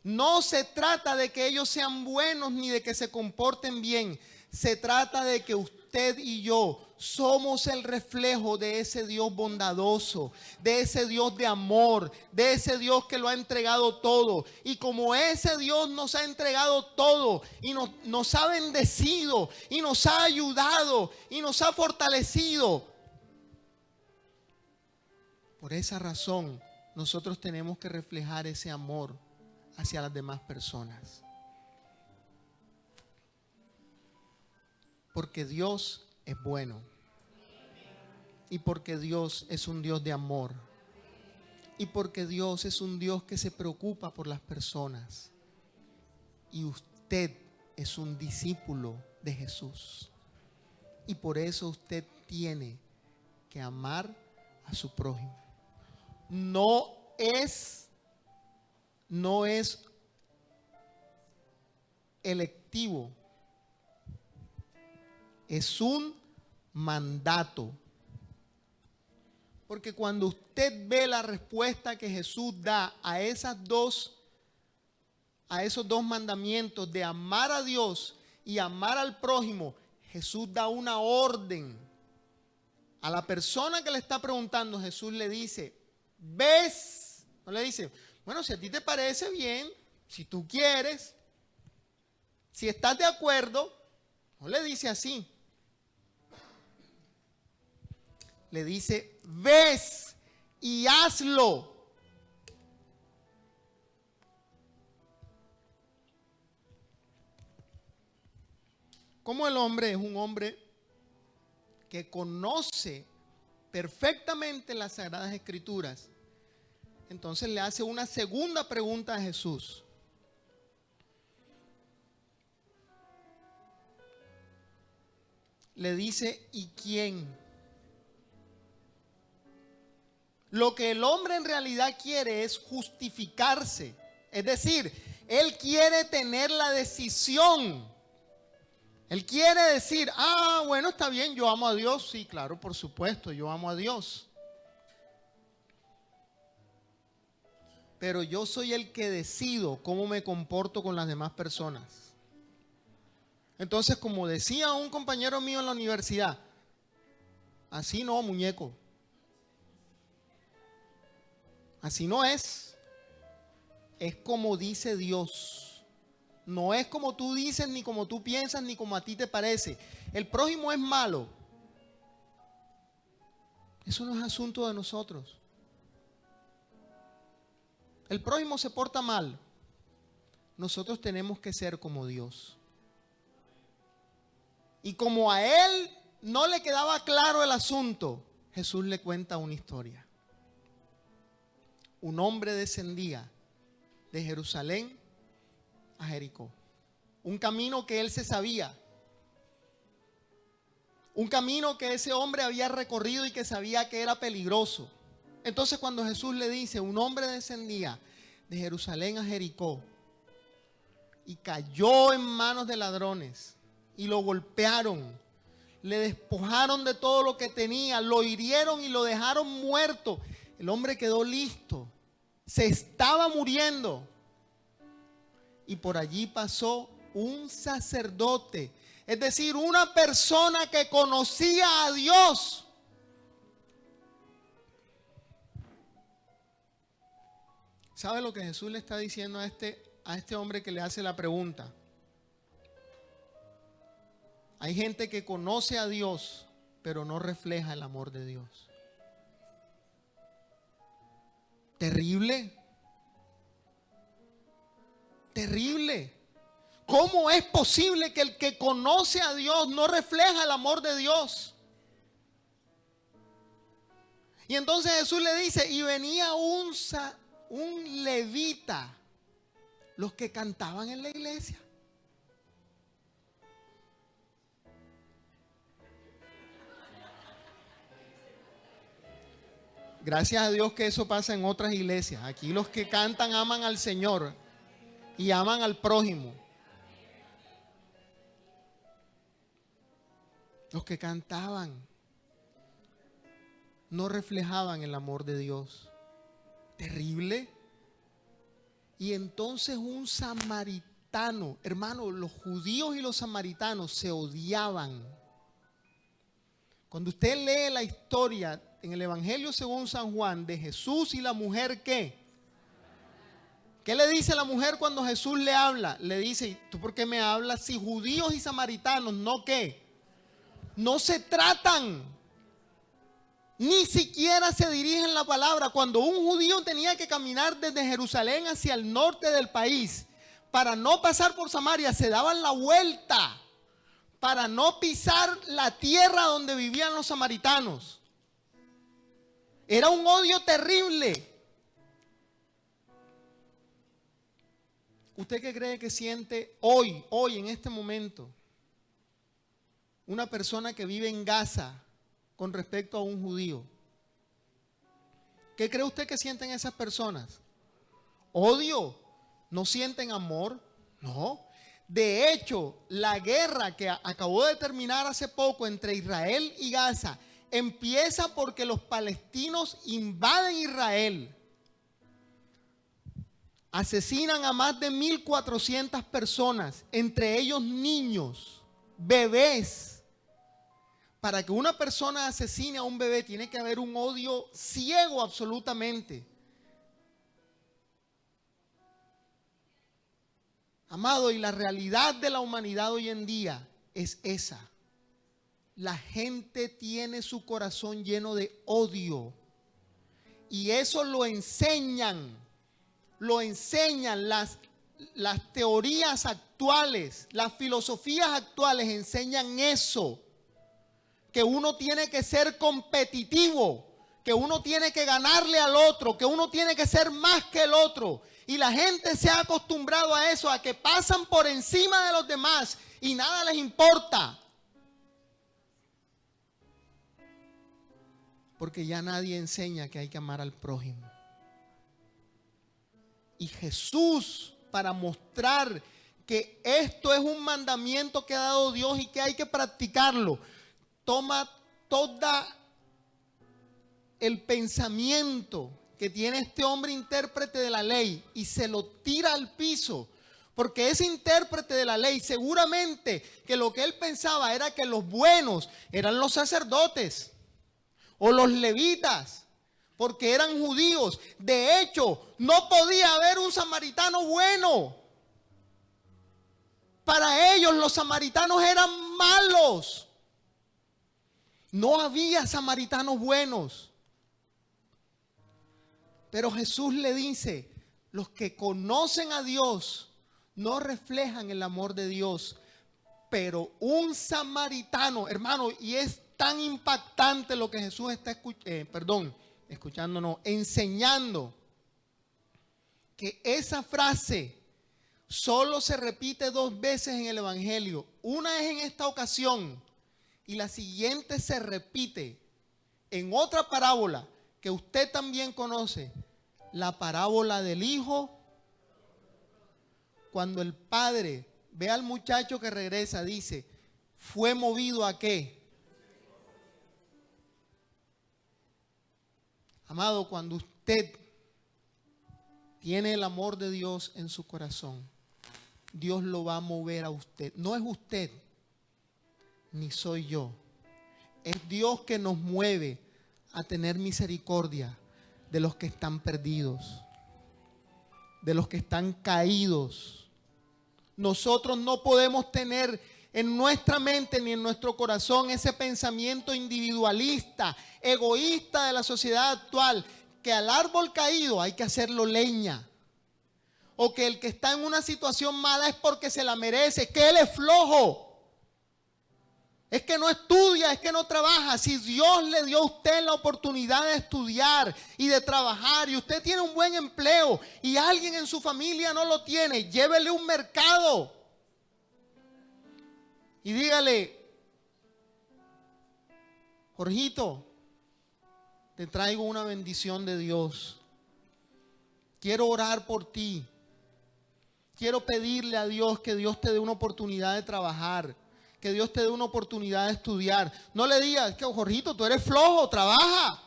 No se trata de que ellos sean buenos ni de que se comporten bien. Se trata de que usted y yo somos el reflejo de ese Dios bondadoso, de ese Dios de amor, de ese Dios que lo ha entregado todo. Y como ese Dios nos ha entregado todo y nos ha bendecido y nos ha ayudado y nos ha fortalecido, por esa razón nosotros tenemos que reflejar ese amor hacia las demás personas. Porque Dios es bueno. Y porque Dios es un Dios de amor. Y porque Dios es un Dios que se preocupa por las personas. Y usted es un discípulo de Jesús. Y por eso usted tiene que amar a su prójimo. No es electivo. Es un mandato. Porque cuando usted ve la respuesta que Jesús da a esos dos mandamientos de amar a Dios y amar al prójimo, Jesús da una orden. A la persona que le está preguntando, Jesús le dice, ¿ves? No le dice, bueno, si a ti te parece bien, si tú quieres, si estás de acuerdo, No le dice así. Le dice, ves y hazlo. Como el hombre es un hombre que conoce perfectamente las Sagradas Escrituras, entonces le hace una segunda pregunta a Jesús. Le dice, ¿y quién? Lo que el hombre en realidad quiere es justificarse. Es decir, él quiere tener la decisión. Él quiere decir, bueno, está bien, yo amo a Dios. Sí, claro, por supuesto, yo amo a Dios. Pero yo soy el que decido cómo me comporto con las demás personas. Entonces, como decía un compañero mío en la universidad, así no, muñeco. Así no es. Es como dice Dios. No es como tú dices, ni como tú piensas, ni como a ti te parece. El prójimo es malo. Eso no es asunto de nosotros. El prójimo se porta mal. Nosotros tenemos que ser como Dios. Y como a él no le quedaba claro el asunto, Jesús le cuenta una historia. Un hombre descendía de Jerusalén a Jericó. Un camino que él se sabía. Un camino que ese hombre había recorrido y que sabía que era peligroso. Entonces cuando Jesús le dice, un hombre descendía de Jerusalén a Jericó y cayó en manos de ladrones y lo golpearon, le despojaron de todo lo que tenía, lo hirieron y lo dejaron muerto. El hombre quedó listo, se estaba muriendo. Y por allí pasó un sacerdote, es decir, una persona que conocía a Dios. ¿Sabe lo que Jesús le está diciendo a este hombre que le hace la pregunta? Hay gente que conoce a Dios, pero no refleja el amor de Dios. Terrible. Terrible. ¿Cómo es posible que el que conoce a Dios no refleja el amor de Dios? Y entonces Jesús le dice, y venía un levita, los que cantaban en la iglesia. Gracias a Dios que eso pasa en otras iglesias. Aquí los que cantan aman al Señor y aman al prójimo. Los que cantaban no reflejaban el amor de Dios. Terrible. Y entonces un samaritano, hermano, los judíos y los samaritanos se odiaban. Cuando usted lee la historia en el Evangelio según San Juan de Jesús y la mujer, ¿qué? ¿Qué le dice la mujer cuando Jesús le habla? Le dice, ¿tú por qué me hablas? Si judíos y samaritanos, ¿no qué? No se tratan. Ni siquiera se dirigen la palabra. Cuando un judío tenía que caminar desde Jerusalén hacia el norte del país, para no pasar por Samaria, se daban la vuelta, para no pisar la tierra donde vivían los samaritanos. Era un odio terrible. ¿Usted qué cree que siente hoy, en este momento, una persona que vive en Gaza con respecto a un judío? ¿Qué cree usted que sienten esas personas? ¿Odio? ¿No sienten amor? No. De hecho, la guerra que acabó de terminar hace poco entre Israel y Gaza empieza porque los palestinos invaden Israel. Asesinan a más de 1,400 personas, entre ellos niños, bebés. Para que una persona asesine a un bebé tiene que haber un odio ciego absolutamente. Amado, y la realidad de la humanidad hoy en día es esa. La gente tiene su corazón lleno de odio. Y eso lo enseñan las teorías actuales, las filosofías actuales enseñan eso. Que uno tiene que ser competitivo, que uno tiene que ganarle al otro, que uno tiene que ser más que el otro. Y la gente se ha acostumbrado a eso, a que pasan por encima de los demás y nada les importa. Porque ya nadie enseña que hay que amar al prójimo. Y Jesús, para mostrar que esto es un mandamiento que ha dado Dios y que hay que practicarlo, toma todo el pensamiento que tiene este hombre intérprete de la ley y se lo tira al piso. Porque ese intérprete de la ley seguramente que lo que él pensaba era que los buenos eran los sacerdotes o los levitas, porque eran judíos. De hecho, no podía haber un samaritano bueno. Para ellos los samaritanos eran malos. No había samaritanos buenos. Pero Jesús le dice, los que conocen a Dios no reflejan el amor de Dios. Pero un samaritano, hermano, y es tan impactante lo que Jesús está enseñando, que esa frase solo se repite 2 veces en el Evangelio. Una es en esta ocasión y la siguiente se repite en otra parábola que usted también conoce, la parábola del hijo. Cuando el padre ve al muchacho que regresa, dice, ¿fue movido a qué? Amado, cuando usted tiene el amor de Dios en su corazón, Dios lo va a mover a usted. No es usted, ni soy yo. Es Dios que nos mueve a tener misericordia de los que están perdidos, de los que están caídos. Nosotros no podemos tener en nuestra mente ni en nuestro corazón ese pensamiento individualista, egoísta de la sociedad actual, que al árbol caído hay que hacerlo leña, o que el que está en una situación mala es porque se la merece, que él es flojo, es que no estudia, es que no trabaja. Si Dios le dio a usted la oportunidad de estudiar y de trabajar, y usted tiene un buen empleo y alguien en su familia no lo tiene, llévele un mercado y dígale, Jorgito, te traigo una bendición de Dios. Quiero orar por ti. Quiero pedirle a Dios que Dios te dé una oportunidad de trabajar, que Dios te dé una oportunidad de estudiar. No le digas, que Jorgito, tú eres flojo, trabaja.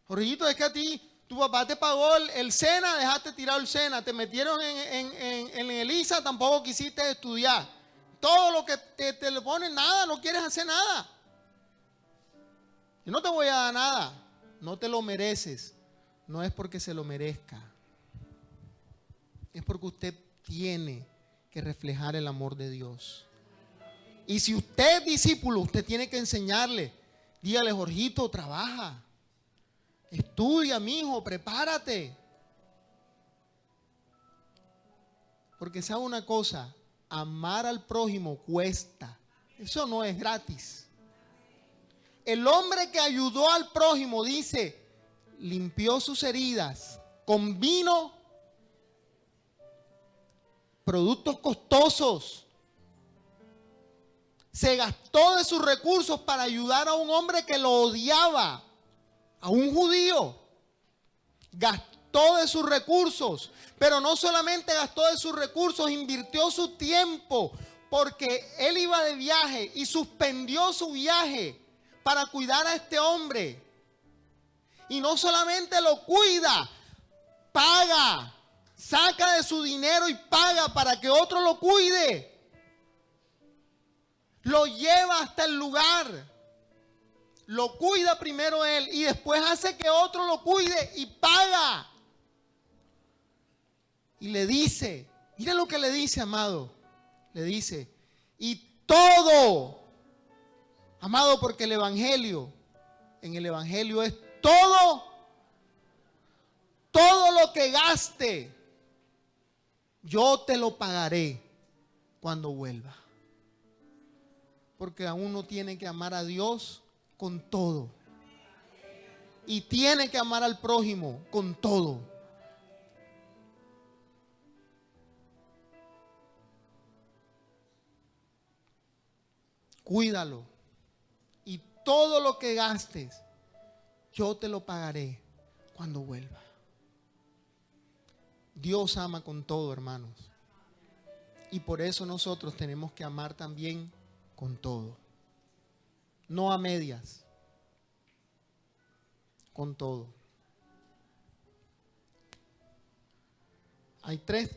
Jorgito, es que a ti tu papá te pagó el SENA, dejaste tirado el SENA, te metieron en el ISA, tampoco quisiste estudiar. Todo lo que te le ponen, nada, no quieres hacer nada. Yo no te voy a dar nada, no te lo mereces. No es porque se lo merezca, es porque usted tiene que reflejar el amor de Dios. Y si usted es discípulo, usted tiene que enseñarle. Dígale, Jorgito, trabaja. Estudia, mijo, prepárate. Porque sabe una cosa, amar al prójimo cuesta. Eso no es gratis. El hombre que ayudó al prójimo, dice, limpió sus heridas con vino, productos costosos. Se gastó de sus recursos para ayudar a un hombre que lo odiaba, a un judío. Gastó de sus recursos, pero no solamente gastó de sus recursos, invirtió su tiempo, porque él iba de viaje y suspendió su viaje para cuidar a este hombre. Y no solamente lo cuida, paga, saca de su dinero y paga para que otro lo cuide. Lo lleva hasta el lugar, lo cuida primero él y después hace que otro lo cuide y paga. Y le dice, mira lo que le dice, amado. Le dice, y todo, amado, porque el Evangelio, en el Evangelio es todo lo que gaste, yo te lo pagaré cuando vuelva. Porque uno tiene que amar a Dios con todo. Y tiene que amar al prójimo con todo. Cuídalo. Y todo lo que gastes, yo te lo pagaré cuando vuelva. Dios ama con todo, hermanos. Y por eso nosotros tenemos que amar también con todo. No a medias. Con todo. Hay 3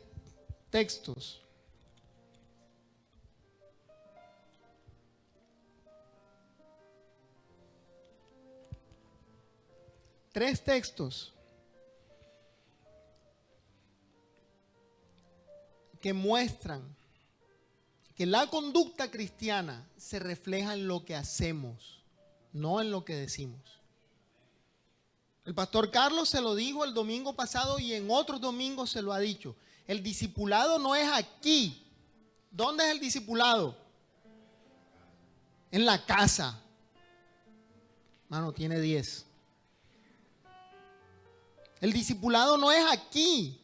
textos. Tres textos que muestran que la conducta cristiana se refleja en lo que hacemos, no en lo que decimos. El pastor Carlos se lo dijo el domingo pasado y en otros domingos se lo ha dicho. El discipulado no es aquí. ¿Dónde es el discipulado? En la casa. Mano, tiene 10. El discipulado no es aquí.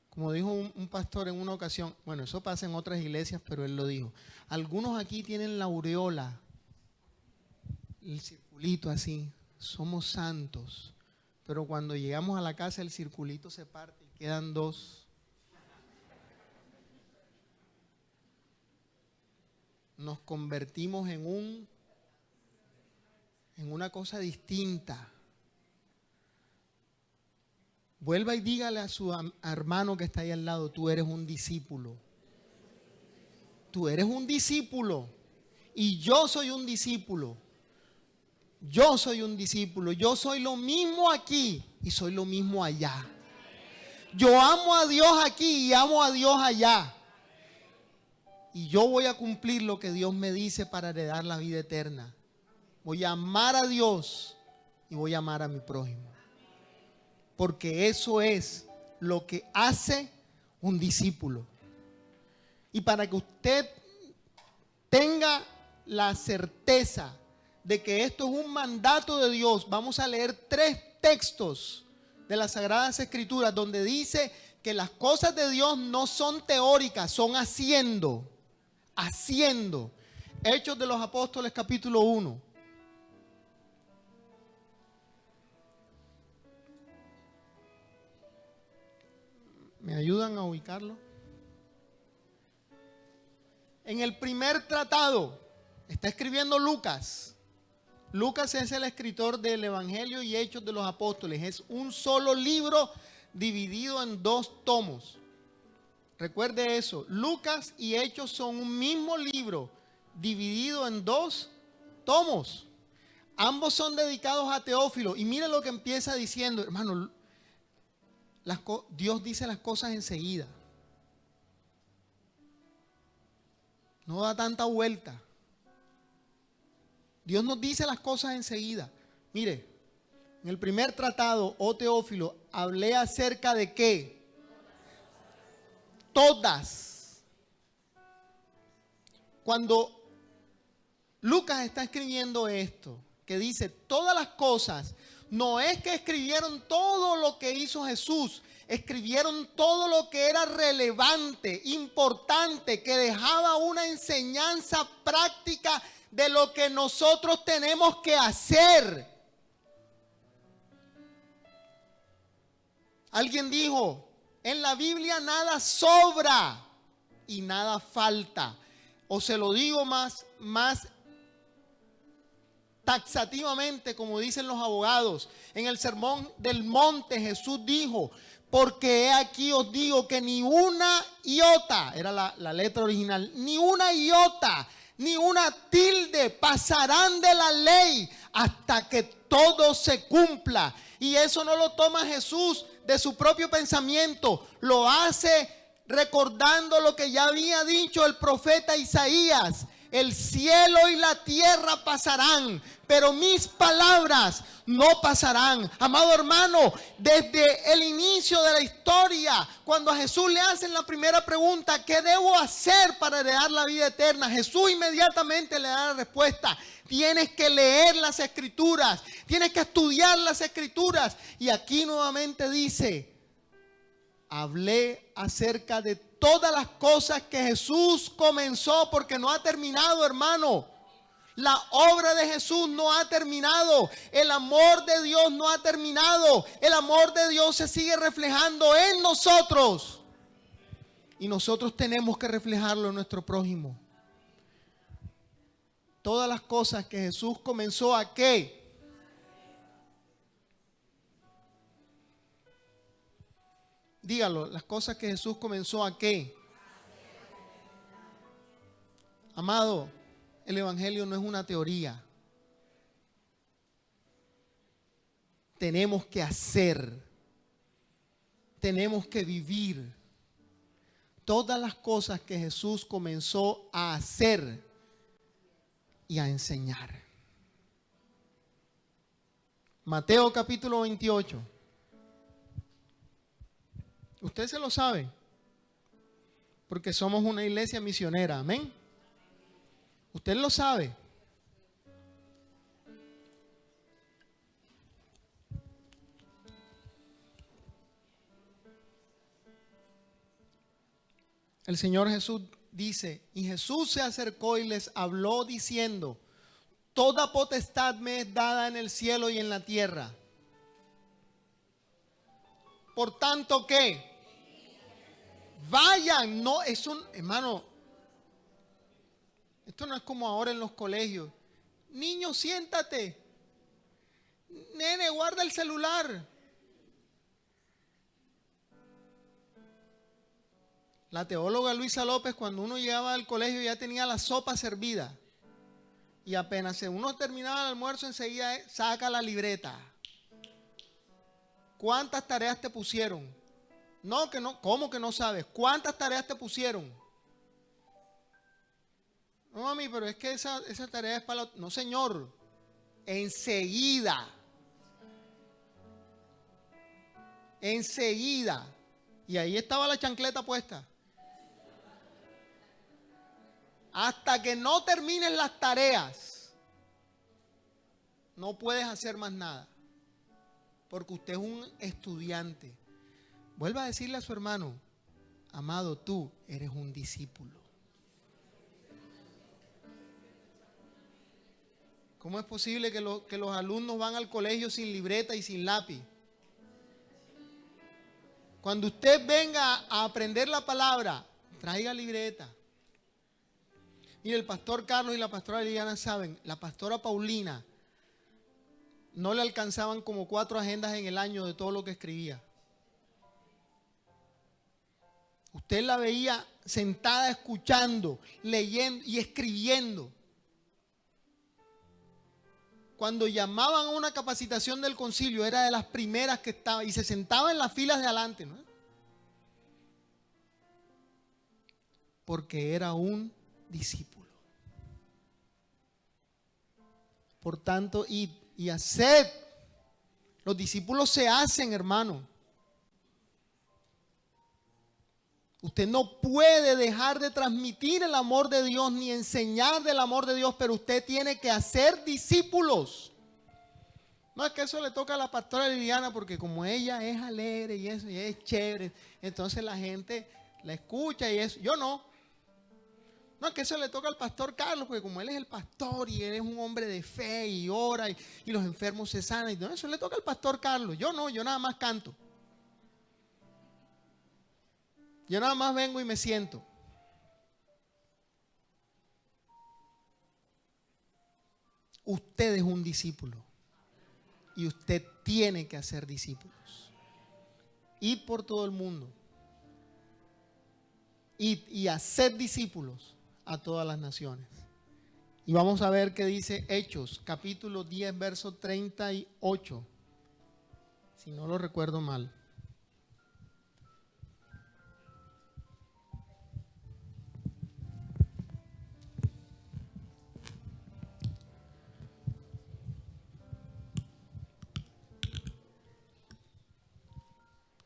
Como dijo un pastor en una ocasión, bueno, eso pasa en otras iglesias, pero él lo dijo. Algunos aquí tienen la aureola, el circulito así, somos santos, pero cuando llegamos a la casa el circulito se parte y quedan 2. Nos convertimos en una cosa distinta. Vuelva y dígale a su hermano que está ahí al lado, tú eres un discípulo. Tú eres un discípulo. Y yo soy un discípulo. Yo soy un discípulo. Yo soy lo mismo aquí y soy lo mismo allá. Yo amo a Dios aquí y amo a Dios allá. Y yo voy a cumplir lo que Dios me dice para heredar la vida eterna. Voy a amar a Dios y voy a amar a mi prójimo. Porque eso es lo que hace un discípulo. Y para que usted tenga la certeza de que esto es un mandato de Dios, vamos a leer 3 textos de las Sagradas Escrituras donde dice que las cosas de Dios no son teóricas, son haciendo. Hechos de los Apóstoles capítulo 1. ¿Me ayudan a ubicarlo? En el primer tratado, está escribiendo Lucas. Lucas es el escritor del Evangelio y Hechos de los Apóstoles. Es un solo libro dividido en 2 tomos. Recuerde eso. Lucas y Hechos son un mismo libro dividido en 2 tomos. Ambos son dedicados a Teófilo. Y mire lo que empieza diciendo, hermano. Dios dice las cosas enseguida. No da tanta vuelta. Dios nos dice las cosas enseguida. Mire, en el primer tratado, oh Teófilo, hablé acerca de ¿qué? Todas. Cuando Lucas está escribiendo esto, que dice todas las cosas, no es que escribieron todo lo que hizo Jesús, escribieron todo lo que era relevante, importante, que dejaba una enseñanza práctica de lo que nosotros tenemos que hacer. Alguien dijo, en la Biblia nada sobra y nada falta. O se lo digo más taxativamente, como dicen los abogados. En el Sermón del Monte Jesús dijo, porque he aquí os digo que ni una iota, era la letra original, ni una iota ni una tilde pasarán de la ley hasta que todo se cumpla. Y eso no lo toma Jesús de su propio pensamiento, lo hace recordando lo que ya había dicho el profeta Isaías: el cielo y la tierra pasarán, pero mis palabras no pasarán. Amado hermano, desde el inicio de la historia, cuando a Jesús le hacen la primera pregunta: ¿qué debo hacer para heredar la vida eterna?, Jesús inmediatamente le da la respuesta: tienes que leer las escrituras, tienes que estudiar las escrituras. Y aquí nuevamente dice: hablé acerca de todas las cosas que Jesús comenzó, porque no ha terminado, hermano. La obra de Jesús no ha terminado. El amor de Dios no ha terminado. El amor de Dios se sigue reflejando en nosotros. Y nosotros tenemos que reflejarlo en nuestro prójimo. Todas las cosas que Jesús comenzó, ¿a qué? Dígalo, las cosas que Jesús comenzó, ¿a qué? Amado, el evangelio no es una teoría. Tenemos que hacer. Tenemos que vivir. Todas las cosas que Jesús comenzó a hacer y a enseñar. Mateo capítulo 28. Usted se lo sabe, porque somos una iglesia misionera, amén. Usted lo sabe. El Señor Jesús dice: y Jesús se acercó y les habló diciendo: toda potestad me es dada en el cielo y en la tierra. Por tanto, ¿qué? Vayan. No, es un, hermano, esto no es como ahora en los colegios. Niño, siéntate. Nene, guarda el celular. La teóloga Luisa López, cuando uno llegaba al colegio, ya tenía la sopa servida. Y apenas uno terminaba el almuerzo, enseguida saca la libreta. ¿Cuántas tareas te pusieron? No, que no. ¿Cómo que no sabes? ¿Cuántas tareas te pusieron? No, mami, pero es que esa tarea es para la... No, señor. Enseguida. Enseguida. Y ahí estaba la chancleta puesta. Hasta que no terminen las tareas, no puedes hacer más nada. Porque usted es un estudiante. Vuelva a decirle a su hermano: amado, tú eres un discípulo. ¿Cómo es posible que los alumnos van al colegio sin libreta y sin lápiz? Cuando usted venga a aprender la palabra, traiga libreta. Mire, el pastor Carlos y la pastora Liliana saben, la pastora Paulina no le alcanzaban como 4 agendas en el año de todo lo que escribía. Usted la veía sentada escuchando, leyendo y escribiendo. Cuando llamaban a una capacitación del concilio, era de las primeras que estaba y se sentaba en las filas de adelante, ¿no? Porque era un discípulo. Por tanto, id y haced. Los discípulos se hacen, hermano. Usted no puede dejar de transmitir el amor de Dios ni enseñar del amor de Dios, pero usted tiene que hacer discípulos. No es que eso le toca a la pastora Liliana, porque como ella es alegre y eso, y es chévere, entonces la gente la escucha y eso. Yo no. No, es que eso le toca al pastor Carlos, porque como él es el pastor y él es un hombre de fe y ora y los enfermos se sanan. Y no, eso le toca al pastor Carlos. Yo no, yo nada más canto. Yo nada más vengo y me siento. Usted es un discípulo y usted tiene que hacer discípulos. Ir por todo el mundo y hacer discípulos a todas las naciones. Y vamos a ver qué dice Hechos, capítulo 10, verso 38, si no lo recuerdo mal.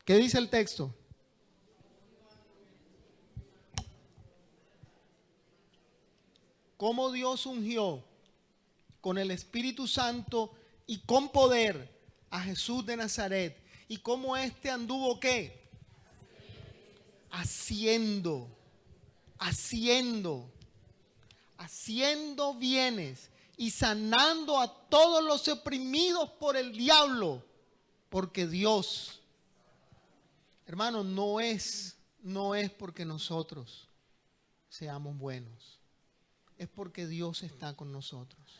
¿Qué dice el texto? Cómo Dios ungió con el Espíritu Santo y con poder a Jesús de Nazaret. Y cómo éste anduvo, ¿qué? Haciendo bienes y sanando a todos los oprimidos por el diablo. Porque Dios, hermano, no es porque nosotros seamos buenos. Es porque Dios está con nosotros.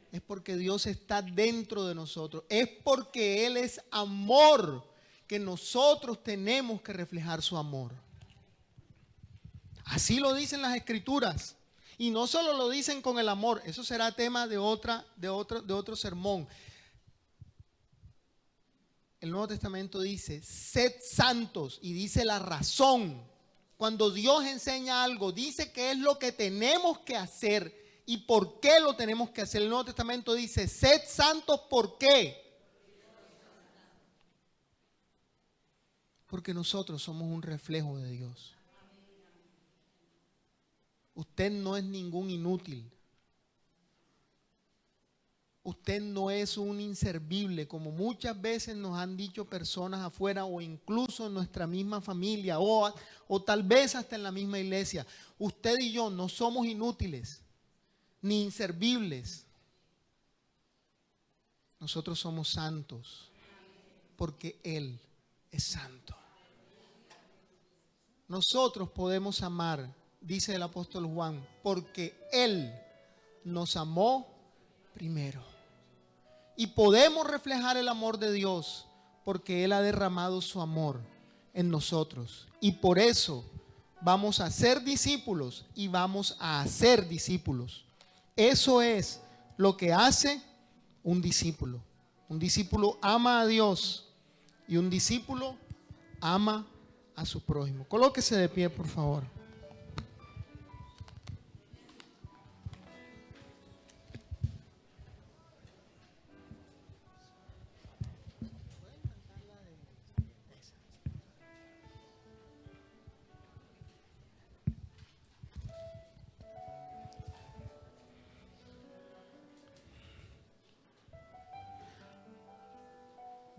Es porque Dios está dentro de nosotros. Es porque Él es amor que nosotros tenemos que reflejar su amor. Así lo dicen las Escrituras. Y no solo lo dicen con el amor. Eso será tema de otro sermón. El Nuevo Testamento dice, sed santos, y dice la razón. Cuando Dios enseña algo, dice que es lo que tenemos que hacer y por qué lo tenemos que hacer. El Nuevo Testamento dice, sed santos, ¿por qué? Porque nosotros somos un reflejo de Dios. Usted no es ningún inútil. Usted no es un inservible, como muchas veces nos han dicho personas afuera o incluso en nuestra misma familia o tal vez hasta en la misma iglesia. Usted y yo no somos inútiles ni inservibles. Nosotros somos santos porque Él es santo. Nosotros podemos amar, dice el apóstol Juan, porque Él nos amó primero. Y podemos reflejar el amor de Dios porque Él ha derramado su amor en nosotros. Y por eso vamos a ser discípulos y vamos a hacer discípulos. Eso es lo que hace un discípulo. Un discípulo ama a Dios y un discípulo ama a su prójimo. Colóquese de pie, por favor.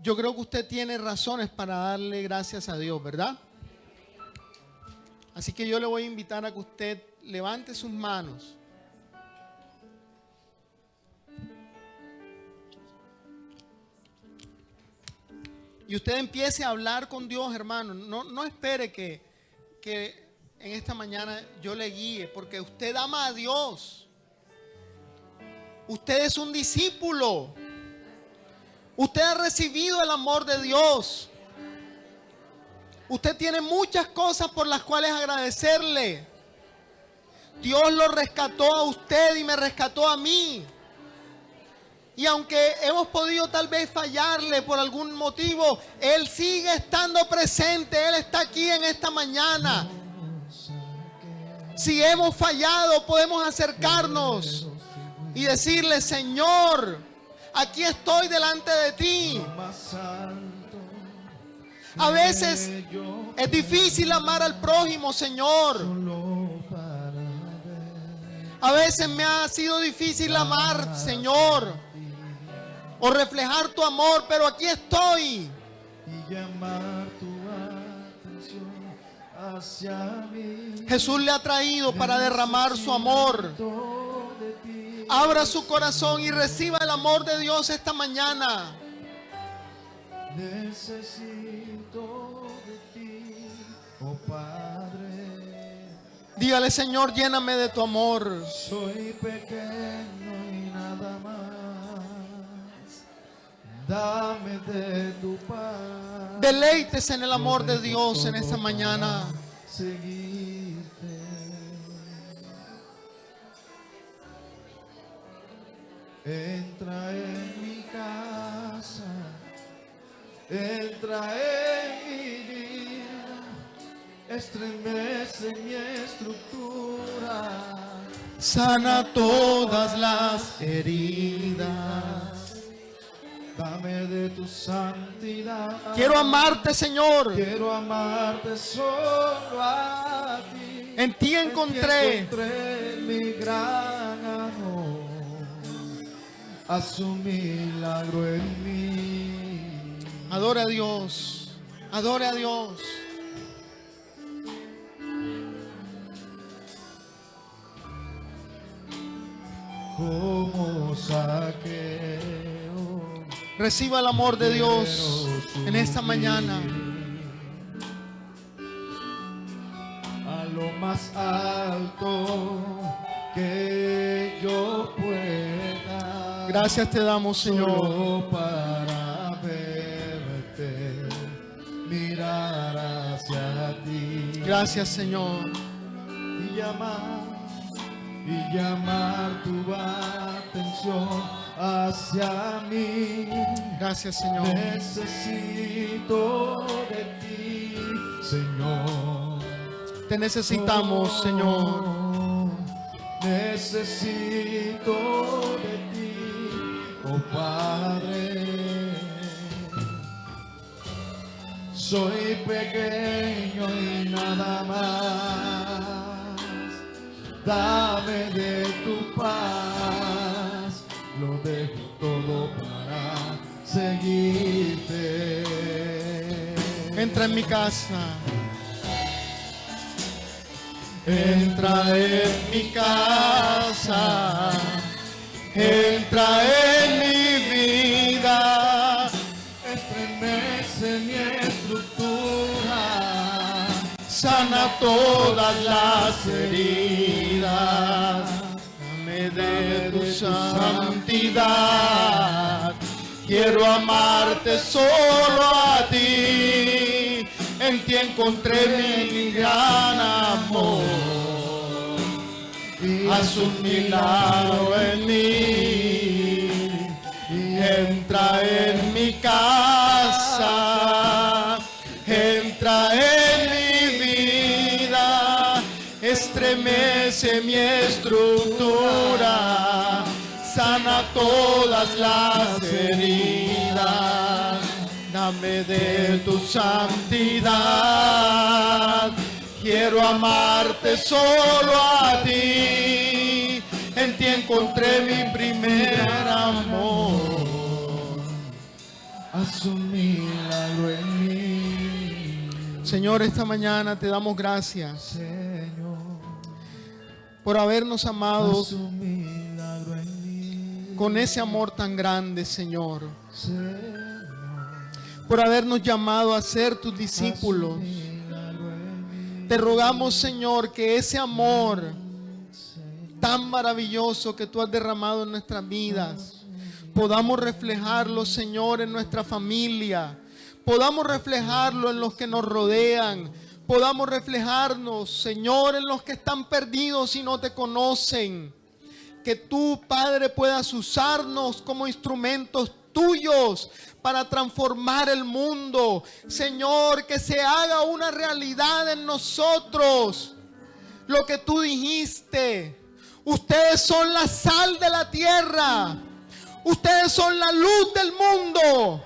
Yo creo que usted tiene razones para darle gracias a Dios, ¿verdad? Así que yo le voy a invitar a que usted levante sus manos. Y usted empiece a hablar con Dios, hermano. No espere que en esta mañana yo le guíe, porque usted ama a Dios. Usted es un discípulo. Usted ha recibido el amor de Dios. Usted tiene muchas cosas por las cuales agradecerle. Dios lo rescató a usted y me rescató a mí. Y aunque hemos podido tal vez fallarle por algún motivo, Él sigue estando presente. Él está aquí en esta mañana. Si hemos fallado, podemos acercarnos y decirle: Señor, aquí estoy delante de ti. A veces es difícil amar al prójimo, Señor. A veces me ha sido difícil amar, Señor, o reflejar tu amor, pero aquí estoy. Jesús le ha traído para derramar su amor. Abra su corazón y reciba el amor de Dios esta mañana. Necesito de ti, oh Padre. Dígale: Señor, lléname de tu amor. Soy pequeño y nada más. Dame de tu paz. Deléitese en el amor de Dios en esta mañana. Entra en mi casa, entra en mi vida, estremece mi estructura, sana todas las heridas. Dame de tu santidad. Quiero amarte, Señor. Quiero amarte solo a ti. En ti encontré mi gran amor. Haz un milagro en mí. Adora a Dios. Adore a Dios. Como Saqueo. Reciba el amor de Dios en esta mañana. A lo más alto que yo pueda. Gracias te damos, Señor. Solo para verte, mirar hacia ti. Gracias, Señor. Y llamar tu atención hacia mí. Gracias, Señor. Necesito de ti, Señor. Te necesitamos, Señor. Necesito de ti, oh Padre. Soy pequeño y nada más. Dame de tu paz, lo dejo todo para seguirte. Entra en mi casa. Entra en mi casa, entra en mi vida, estremece mi estructura, sana todas las heridas, dame de tu santidad, quiero amarte solo a ti, en ti encontré mi gran amor, haz un milagro en mí, entra en mi casa, entra en mi vida, estremece mi estructura, sana todas las heridas, dame de tu santidad, quiero amarte solo a ti, en ti encontré mi primer amor, haz un milagro en mí. Señor, esta mañana te damos gracias, Señor, por habernos amado haz un milagro en mí. con ese amor tan grande, Señor. Señor, Por habernos llamado a ser tus discípulos. Te rogamos, Señor, que ese amor tan maravilloso que tú has derramado en nuestras vidas, podamos reflejarlo, Señor, en nuestra familia, podamos reflejarlo en los que nos rodean, podamos reflejarnos, Señor, en los que están perdidos y no te conocen. Que tú, Padre, puedas usarnos como instrumentos tuyos para transformar el mundo. Señor, que se haga una realidad en nosotros lo que tú dijiste. Ustedes son la sal de la tierra. Ustedes son la luz del mundo.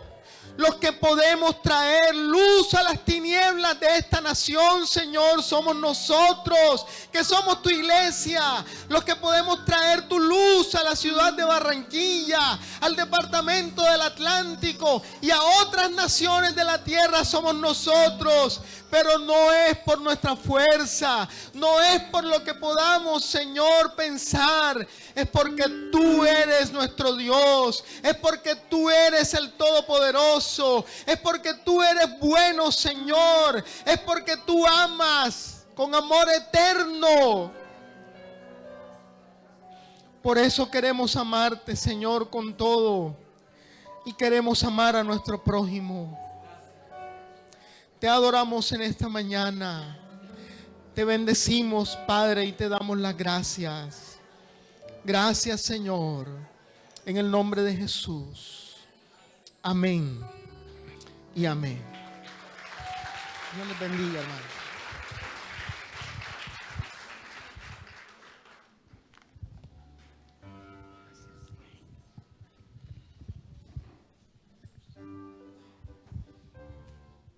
Los que podemos traer luz a las tinieblas de esta nación, Señor, somos nosotros, que somos tu iglesia. Los que podemos traer tu luz a la ciudad de Barranquilla, al departamento del Atlántico y a otras naciones de la tierra somos nosotros. Pero no es por nuestra fuerza, no es por lo que podamos, Señor, pensar. Es porque tú eres nuestro Dios, es porque tú eres el Todopoderoso, es porque tú eres bueno, Señor, es porque tú amas con amor eterno. Por eso queremos amarte, Señor, con todo, y queremos amar a nuestro prójimo. Te adoramos en esta mañana, te bendecimos, Padre, y te damos las gracias. Gracias, Señor. En el nombre de Jesús. Amén y amén. Dios les bendiga, hermano.